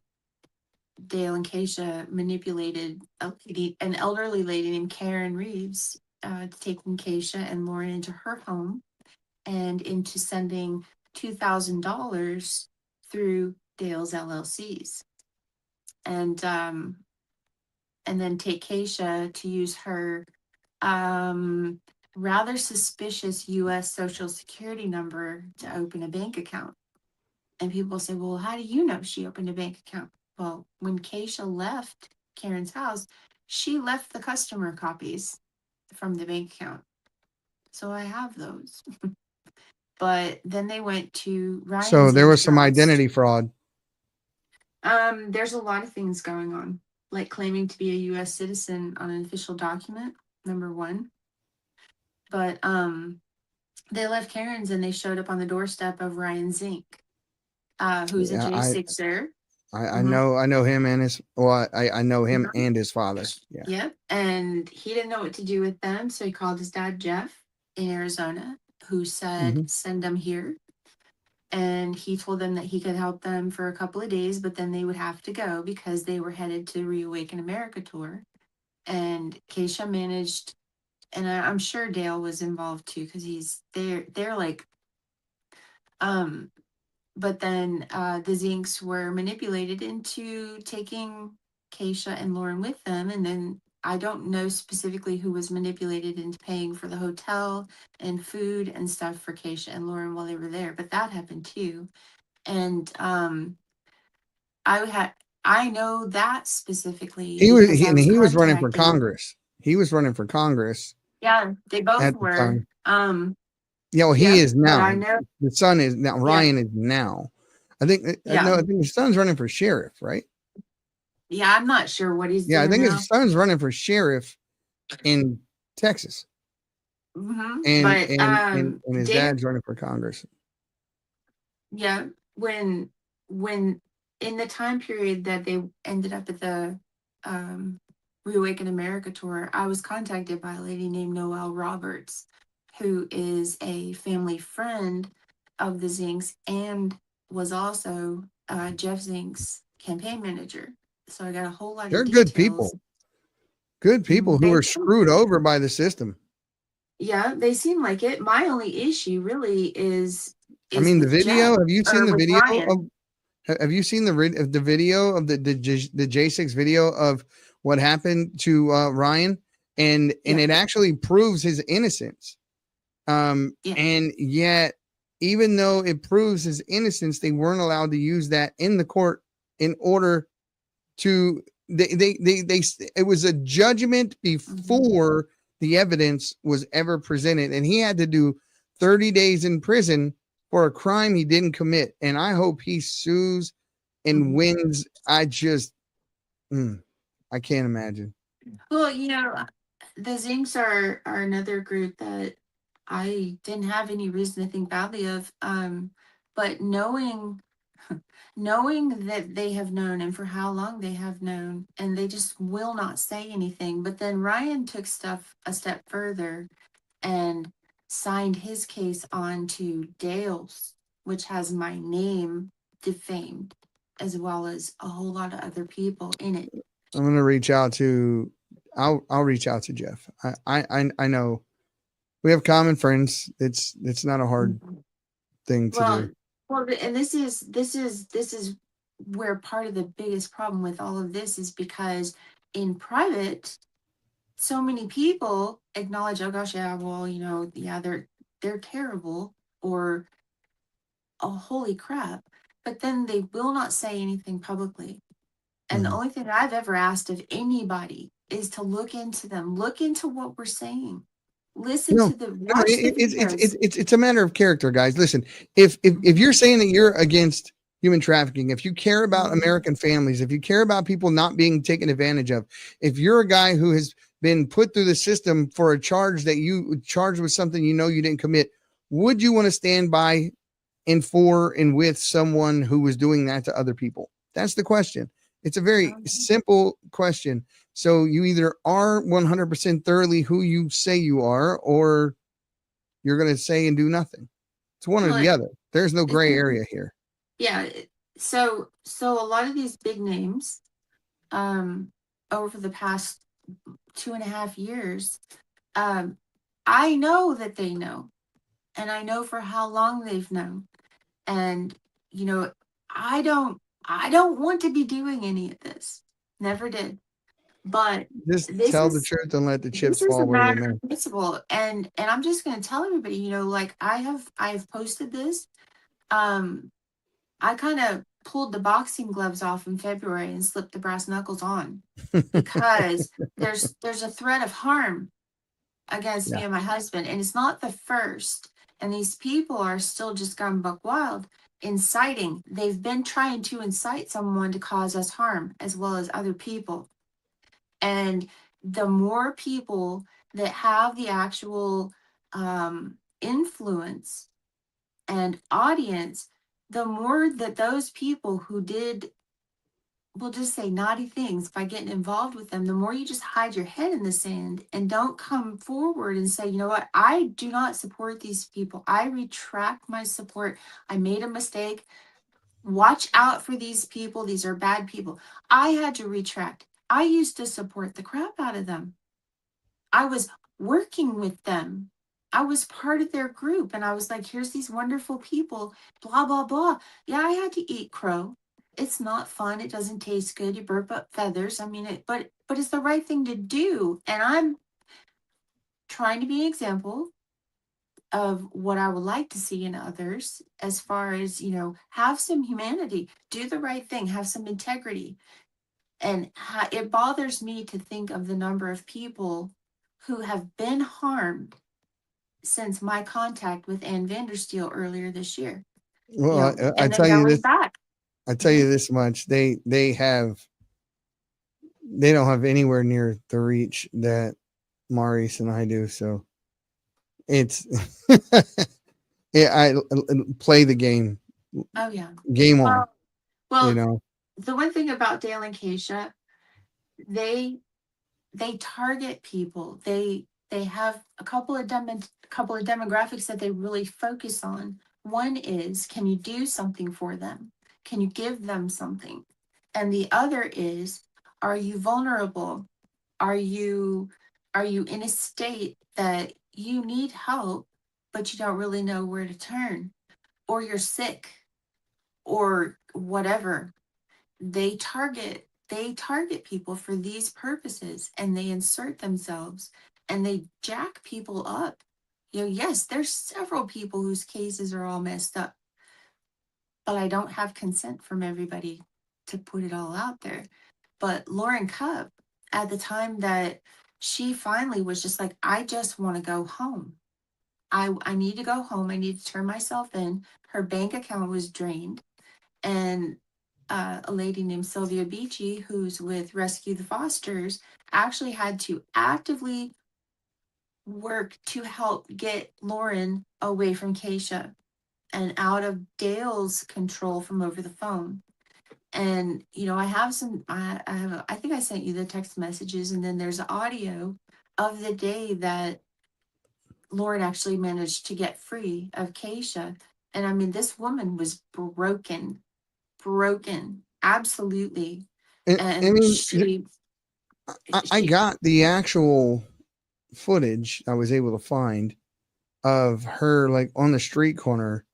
Dale and Keisha manipulated an elderly lady named Karen Reeves, taking Keisha and Lauren into her home and into sending $2,000 through Dale's LLCs, and then take Keisha to use her rather suspicious U.S. Social Security number to open a bank account. And people say, well, how do you know she opened a bank account? Well, when Keisha left Karen's house, she left the customer copies from the bank account. So I have those. But then they went to Ryan's. So there was some identity fraud. There's a lot of things going on, like claiming to be a U.S. citizen on an official document, number one. But they left Karen's and they showed up on the doorstep of Ryan Zink, who's a J6er. I know him and his. Well, I know him and his father. Yeah. Yep. And he didn't know what to do with them, so he called his dad Jeff in Arizona, who said, "Send them here." And he told them that he could help them for a couple of days, but then they would have to go because they were headed to Reawaken America tour. And Keisha managed and I'm sure Dale was involved too, because they're like, but then the Zinks were manipulated into taking Keisha and Lauren with them, and then I don't know specifically who was manipulated into paying for the hotel and food and stuff for Keisha and Lauren while they were there, but that happened too. And I know that specifically because I was He was running for contacted. Congress. He was running for Congress Yeah, they both at the were. time. Yeah, well, he Yep, is but now. I know. The son is now. Yeah, Ryan is now. I think. yeah, No, I think his son's running for sheriff, right? yeah. I'm not sure what he's Yeah, I doing think now. his son's running for sheriff in Texas, But and his Dave, dad's running for Congress. yeah, when in the time period that they ended up at the Reawaken America tour, I was contacted by a lady named Noelle Roberts, who is a family friend of the Zinks and was also Jeff Zink's campaign manager. So I got a whole lot They're of good details. people. Good people who They are screwed over by the system. Yeah, they seem like it. My only issue really is I mean, the with video. Jeff Have you seen or the with video Ryan. of? Have you seen the video of the J6 video of what happened to Ryan? And Yeah. it actually proves his innocence. Yeah. And yet, even though it proves his innocence, they weren't allowed to use that in the court in order to it was a judgment before the evidence was ever presented, and he had to do 30 days in prison for a crime he didn't commit. And I hope he sues and wins. I just I can't imagine. Well, the Zinks are another group that I didn't have any reason to think badly of. But knowing that they have known and for how long they have known, and they just will not say anything. But then Ryan took stuff a step further and signed his case on to Dale's, which has my name defamed, as well as a whole lot of other people in it. I'm gonna reach out to I'll reach out to Jeff. I know we have common friends. It's not a hard thing to do. Well, and this is where part of the biggest problem with all of this is because in private, so many people acknowledge, oh gosh, yeah, well, yeah, they're terrible, or oh, holy crap, but then they will not say anything publicly. And the only thing that I've ever asked of anybody is to look into them, look into what we're saying, listen to the watch the videos. It's a matter of character, guys. Listen, if you're saying that you're against human trafficking, if you care about American families, if you care about people not being taken advantage of, if you're a guy who has been put through the system for a charge that you charged with something you didn't commit, would you want to stand by and for and with someone who was doing that to other people? That's the question. It's a very simple question. So you either are 100% thoroughly who you say you are, or you're going to say and do nothing. It's one or the other. There's no gray area here. Yeah. So a lot of these big names, over the past 2.5 years, I know that they know, and I know for how long they've known. And, I don't want to be doing any of this. Never did. But just tell the truth and let the chips fall where they may. Principle. And I'm just going to tell everybody, like I've posted this. I kind of pulled the boxing gloves off in February and slipped the brass knuckles on because there's a threat of harm against me and my husband, and it's not the first. And these people are still just gone buck wild, inciting. They've been trying to incite someone to cause us harm, as well as other people. And the more people that have the actual influence and audience, the more that those people who did, we'll just say, naughty things by getting involved with them, the more you just hide your head in the sand and don't come forward and say, you know what, I do not support these people. I retract my support. I made a mistake. Watch out for these people. These are bad people. I had to retract. I used to support the crap out of them. I was working with them. I was part of their group and I was like, here's these wonderful people, blah, blah, blah. Yeah, I had to eat crow. It's not fun. It doesn't taste good. You burp up feathers. I mean, but it's the right thing to do. And I'm trying to be an example of what I would like to see in others as far as, have some humanity, do the right thing, have some integrity. And it bothers me to think of the number of people who have been harmed since my contact with Ann Vandersteel earlier this year. Well, I And tell then you going this. back. I tell you this much: they don't have anywhere near the reach that Maurice and I do. So it's yeah. I play the game. Oh yeah. Game on. Well, the one thing about Dale and Keisha, they target people. They have a couple of demographics that they really focus on. One is, can you do something for them? Can you give them something? And the other is, are you vulnerable? Are you in a state that you need help, but you don't really know where to turn, or you're sick, or whatever? They target people for these purposes, and they insert themselves and they jack people up. Yes, there's several people whose cases are all messed up, but I don't have consent from everybody to put it all out there. But Lauren Cupp, at the time that she finally was just like, I just want to go home. I need to go home. I need to turn myself in. Her bank account was drained. And a lady named Sylvia Beachy, who's with Rescue the Fosters, actually had to actively work to help get Lauren away from Keisha and out of Dale's control from over the phone. And I have some. I think I sent you the text messages, and then there's audio of the day that Lauren actually managed to get free of Keisha. And I mean, this woman was broken, absolutely. I mean, I got the actual footage I was able to find of her like on the street corner.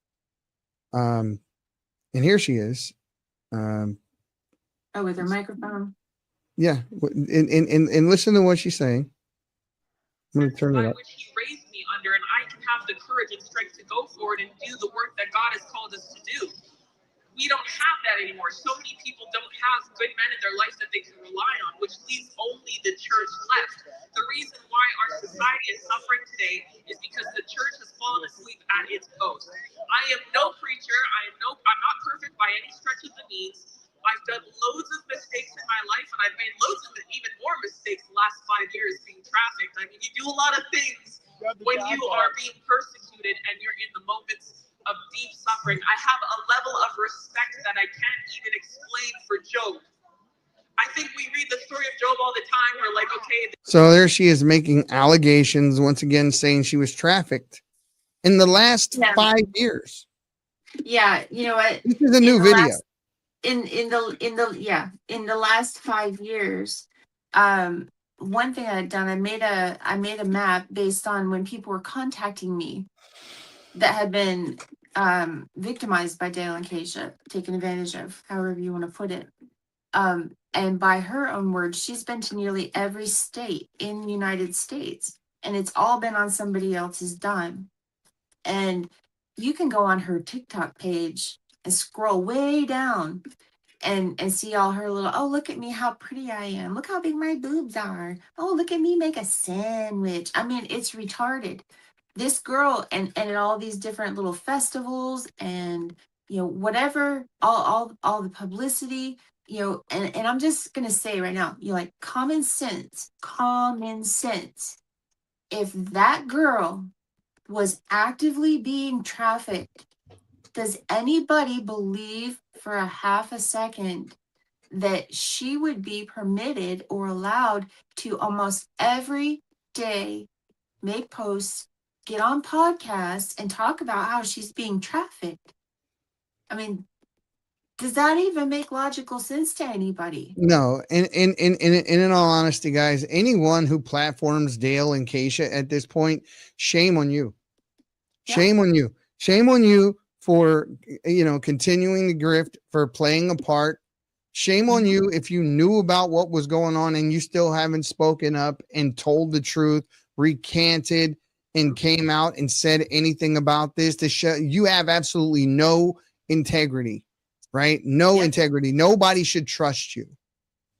And here she is. With her microphone. Yeah. And listen to what she's saying. I'm going to turn it up. Which he raised me under, and I can have the courage and strength to go forward and do the work that God has called us to do. We don't have that anymore. So many people don't have good men in their life that they can rely on, which leaves only the church left. The reason why our society is suffering today is because the church has fallen asleep at its post. I am no preacher. I'm not perfect by any stretch of the means. I've done loads of mistakes in my life, and I've made loads of even more mistakes the last 5 years being trafficked. I mean, you do a lot of things when you are being persecuted and you're in the moments of deep suffering. I have a level of respect that I can't even explain for Job. I think we read the story of Job all the time. We're like, okay. So there she is making allegations once again, saying she was trafficked in the last 5 years. Yeah, you know what? This is a new video. In the last 5 years, one thing I had done, I made a map based on when people were contacting me that had been victimized by Dale and Keisha, taken advantage of, however you want to put it. And by her own words, she's been to nearly every state in the United States, and it's all been on somebody else's dime. And you can go on her TikTok page and scroll way down and see all her little, oh, look at me, how pretty I am. Look how big my boobs are. Oh, look at me make a sandwich. I mean, it's retarded. This girl and all these different little festivals and, whatever, all the publicity, and I'm just going to say right now, like common sense. If that girl was actively being trafficked, does anybody believe for a half a second that she would be permitted or allowed to almost every day make posts, get on podcasts, and talk about how she's being trafficked? I mean, Does that even make logical sense to anybody? No, and in all honesty, guys, anyone who platforms Dale and Keisha at this point, shame on you. Shame on you. Shame on you for continuing the grift, for playing a part. Shame on you if you knew about what was going on and you still haven't spoken up and told the truth, recanted, and came out and said anything about this. To show you have absolutely no integrity, right? No integrity. Nobody should trust you.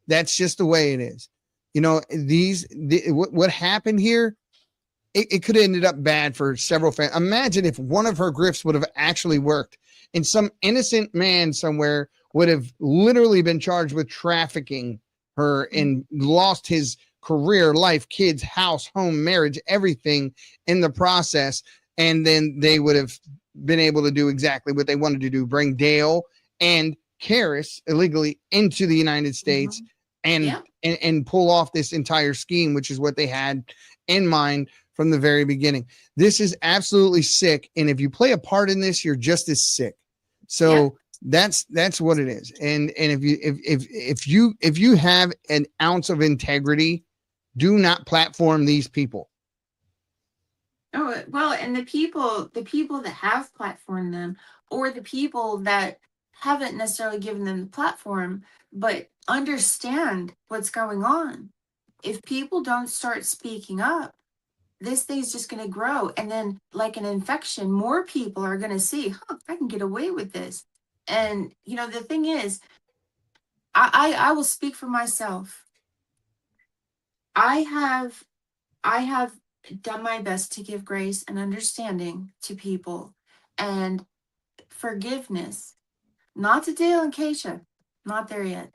That's just the way it is. What happened here, it could have ended up bad for several fans. Imagine if one of her grifts would have actually worked and some innocent man somewhere would have literally been charged with trafficking her and lost his career, life, kids, house, home, marriage, everything in the process. And then they would have been able to do exactly what they wanted to do, bring Dale and Karis illegally into the United States and pull off this entire scheme, which is what they had in mind from the very beginning. This is absolutely sick. And if you play a part in this, you're just as sick. So that's what it is. And if you have an ounce of integrity, do not platform these people. Oh, well, and the people that have platformed them, or the people that haven't necessarily given them the platform, but understand what's going on. If people don't start speaking up, this thing's just going to grow. And then, like an infection, more people are going to see, I can get away with this. And, the thing is, I will speak for myself. I have done my best to give grace and understanding to people and forgiveness, not to Dale and Keisha, not there yet,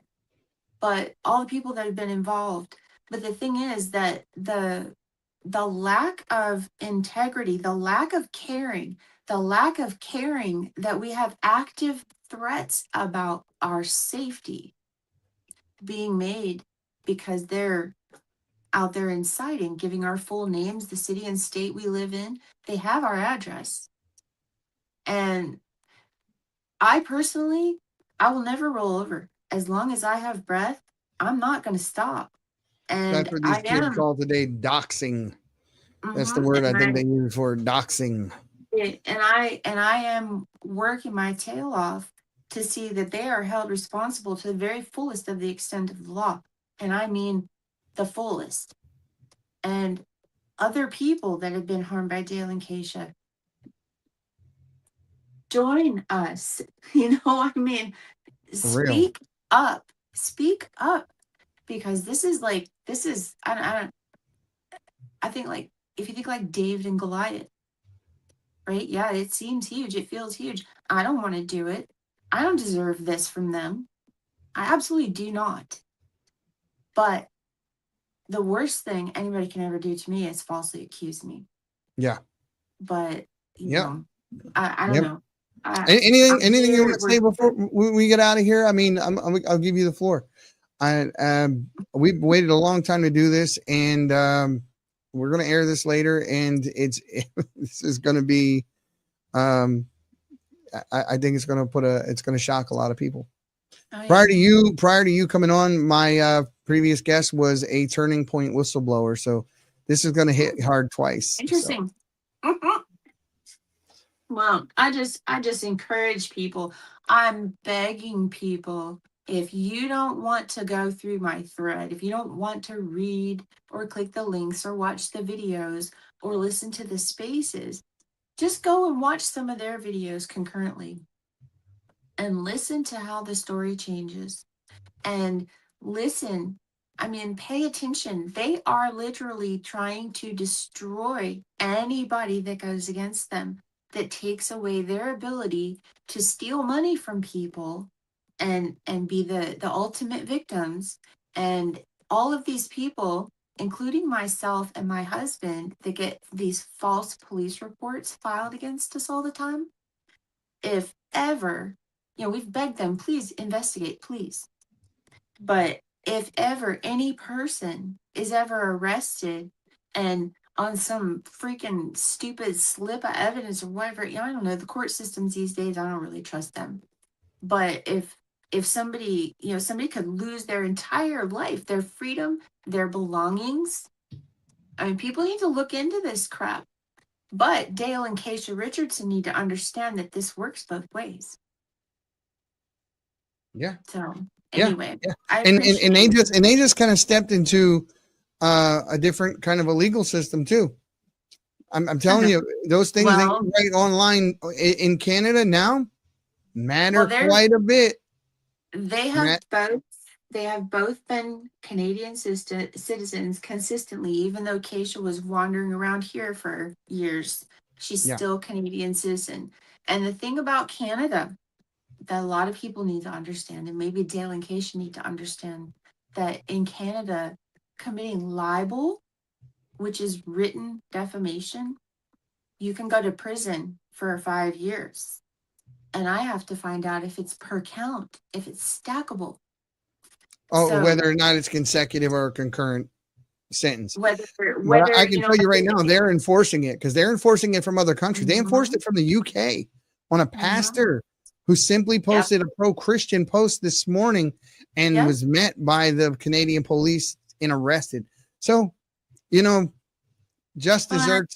but all the people that have been involved. But the thing is that the lack of integrity, the lack of caring that we have active threats about our safety being made because they're out there inciting, giving our full names, the city and state we live in. They have our address. And I personally, I will never roll over. As long as I have breath, I'm not going to stop. And that's what these kids call today doxing. That's the word I think they use for doxing. And I am working my tail off to see that they are held responsible to the very fullest of the extent of the law. And I mean the fullest. And other people that have been harmed by Dale and Keisha, join us. Speak up. Speak up. Because this is I think, like, if you think like David and Goliath, right? Yeah, it seems huge. It feels huge. I don't want to do it. I don't deserve this from them. I absolutely do not. But the worst thing anybody can ever do to me is falsely accuse me. Yeah. But, I don't know. Anything you want to say before we get out of here? I mean, I'll give you the floor. We've waited a long time to do this, and we're going to air this later, and this is going to be I think it's going to shock a lot of people. Oh, yeah. Prior to you coming on, my previous guest was a Turning Point whistleblower, so this is going to hit hard twice. Interesting. So. Well, I just encourage people. I'm begging people, if you don't want to go through my thread, if you don't want to read or click the links or watch the videos or listen to the spaces, just go and watch some of their videos concurrently and listen to how the story changes. And listen, pay attention. They are literally trying to destroy anybody that goes against them, that takes away their ability to steal money from people and be the ultimate victims. And all of these people, including myself and my husband, that get these false police reports filed against us all the time. If ever, we've begged them, please investigate, please. But if ever any person is ever arrested and on some freaking stupid slip of evidence or whatever, I don't know, the court systems these days, I don't really trust them. But if somebody, somebody could lose their entire life, their freedom, their belongings. I mean, people need to look into this crap. But Dale and Keisha Richardson need to understand that this works both ways. Yeah. So anyway, yeah. I And appreciate they just kind of stepped into a different kind of a legal system too. I'm telling you, those things they write online in Canada now matter quite a bit. They have both. They have both been Canadian citizens consistently, even though Keisha was wandering around here for years. She's still Canadian citizen. And the thing about Canada that a lot of people need to understand, and maybe Dale and Keisha need to understand, that in Canada, committing libel, which is written defamation, you can go to prison for 5 years. And I have to find out if it's per count, if it's stackable. Whether or not it's consecutive or a concurrent sentence. Whether I can tell you right now, they're enforcing it because they're enforcing it from other countries. They enforced it from the UK on a pastor who simply posted a pro-Christian post this morning and was met by the Canadian police and arrested. So, just desserts.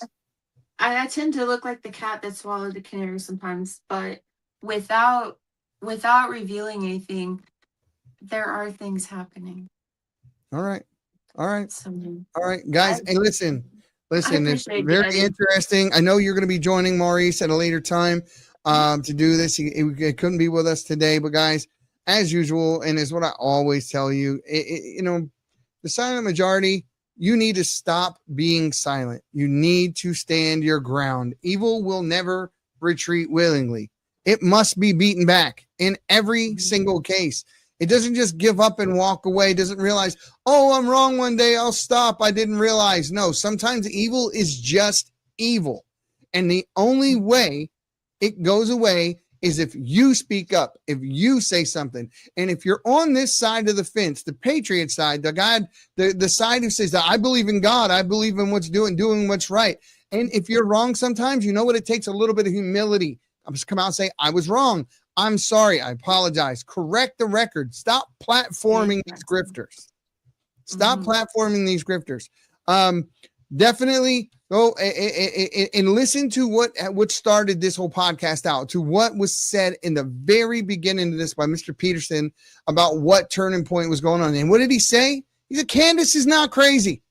I tend to look like the cat that swallowed the canary sometimes, but without revealing anything, there are things happening. All right, So, guys. Hey, listen. It's very interesting. I know you're going to be joining Maurice at a later time to do this. He couldn't be with us today, but guys, as usual, and is what I always tell you, the silent majority. You need to stop being silent. You need to stand your ground. Evil will never retreat willingly. It must be beaten back in every single case. It doesn't just give up and walk away. It doesn't realize, I'm wrong one day. I'll stop. I didn't realize. No, sometimes evil is just evil. And the only way it goes away is if you speak up, if you say something. And if you're on this side of the fence, the patriot side, the side who says that I believe in God, I believe in what's doing what's right. And if you're wrong sometimes, you know what? It takes a little bit of humility. I'm just come out and say, I was wrong. I'm sorry. I apologize. Correct the record. Stop platforming these grifters. Stop platforming these grifters. Definitely go and listen to what started this whole podcast out, to what was said in the very beginning of this by Mr. Peterson about what turning point was going on. And what did he say? He said, Candace is not crazy.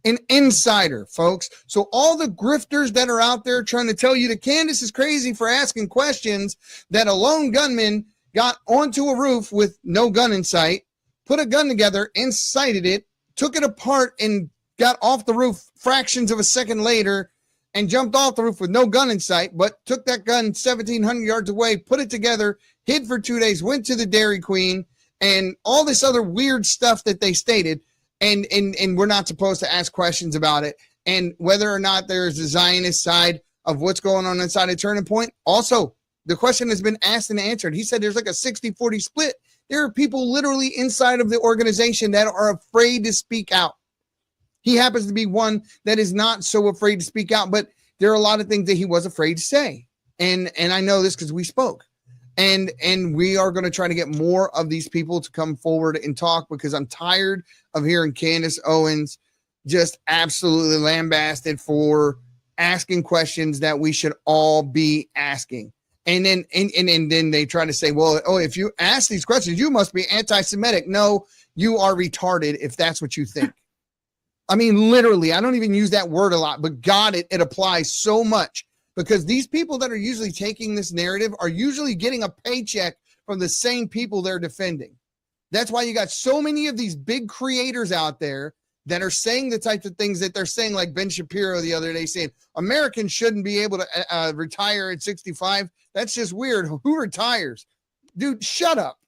An insider, folks. So all the grifters that are out there trying to tell you that Candace is crazy for asking questions, that a lone gunman got onto a roof with no gun in sight, put a gun together, incited it, took it apart, and got off the roof fractions of a second later and jumped off the roof with no gun in sight, but took that gun 1,700 yards away, put it together, hid for 2 days, went to the Dairy Queen, and all this other weird stuff that they stated. And we're not supposed to ask questions about it. And whether or not there's a Zionist side of what's going on inside of Turning Point. Also, the question has been asked and answered. He said there's like a 60-40 split. There are people literally inside of the organization that are afraid to speak out. He happens to be one that is not so afraid to speak out, but there are a lot of things that he was afraid to say. And I know this because we spoke. And we are going to try to get more of these people to come forward and talk, because I'm tired of hearing Candace Owens just absolutely lambasted for asking questions that we should all be asking. And then they try to say, well, if you ask these questions, you must be anti-Semitic. No, you are retarded if that's what you think. I mean, literally, I don't even use that word a lot, but God, it applies so much. Because these people that are usually taking this narrative are usually getting a paycheck from the same people they're defending. That's why you got so many of these big creators out there that are saying the types of things that they're saying, like Ben Shapiro the other day saying Americans shouldn't be able to retire at 65. That's just weird. Who retires? Dude, shut up.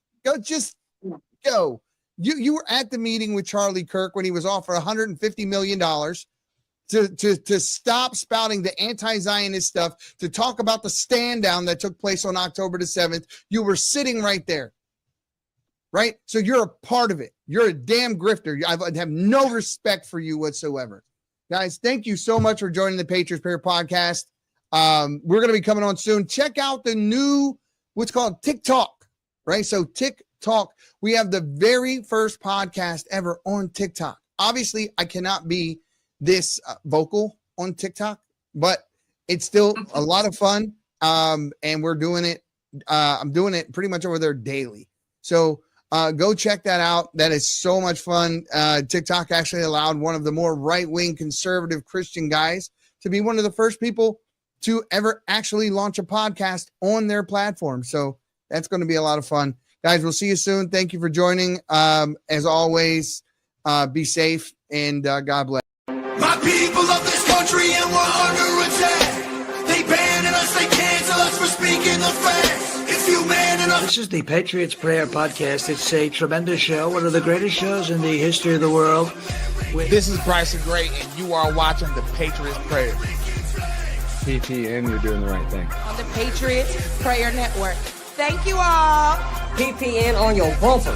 Go. You were at the meeting with Charlie Kirk when he was offered $150 million to stop spouting the anti-Zionist stuff, to talk about the stand down that took place on October the 7th. You were sitting right there, right? So you're a part of it. You're a damn grifter. I have no respect for you whatsoever. Guys, thank you so much for joining the Patriots Prayer podcast. We're going to be coming on soon. Check out the new what's called TikTok, right? So TikTok, we have the very first podcast ever on TikTok. Obviously, I cannot be this vocal on TikTok, but it's still a lot of fun. And we're doing it. I'm doing it pretty much over there daily. So go check that out. That is so much fun. TikTok actually allowed one of the more right-wing conservative Christian guys to be one of the first people to ever actually launch a podcast on their platform. So that's going to be a lot of fun. Guys, we'll see you soon. Thank you for joining. As always, be safe and God bless. My people of this country and we're under attack. They banning us, they cancel us for speaking the facts. If you man enough. This is the Patriots Prayer Podcast. It's a tremendous show, one of the greatest shows in the history of the world. This is Bryson Gray, and you are watching the Patriots Prayer. PPN, you're doing the right thing. On the Patriots Prayer Network. Thank you all. PPN on your bumper.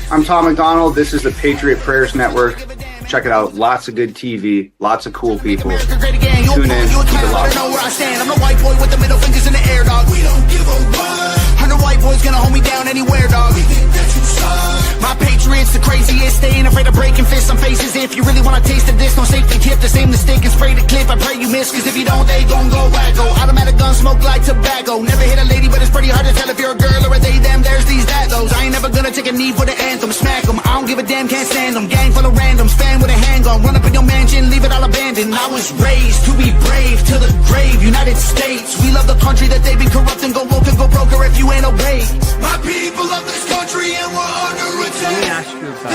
I'm Tom McDonald. This is the Patriot Prayers Network. Check it out. Lots of good TV. Lots of cool people. Tune in. Keep it locked. Know where I stand. I'm the white boy with the middle fingers in the air, dog. We don't give a what. 100 white boys gonna hold me down anywhere, dog. We think that you suck. My Patriots the craziest. They ain't afraid of breaking fists on faces. If you really wanna taste of this, don't safety tip. The same mistake and spray the clip. I pray you miss, cause if you don't, they gon' go wacko. Automatic gun smoke like tobacco. Never hit a lady, but it's pretty hard to tell if you're a girl or a they, them. There's these, that, those. I ain't never gonna take a knee for the anthem. Smack them. I don't give a damn, can't stand them. Gang full of randoms. Fan with a handgun. Run up in your mansion, leave it all abandoned. I was raised to be brave to the grave. United States, we love the country that they've been corrupting. Go woke and go broker if you ain't obeyed. My people of this country and we're under attack. Let me ask you about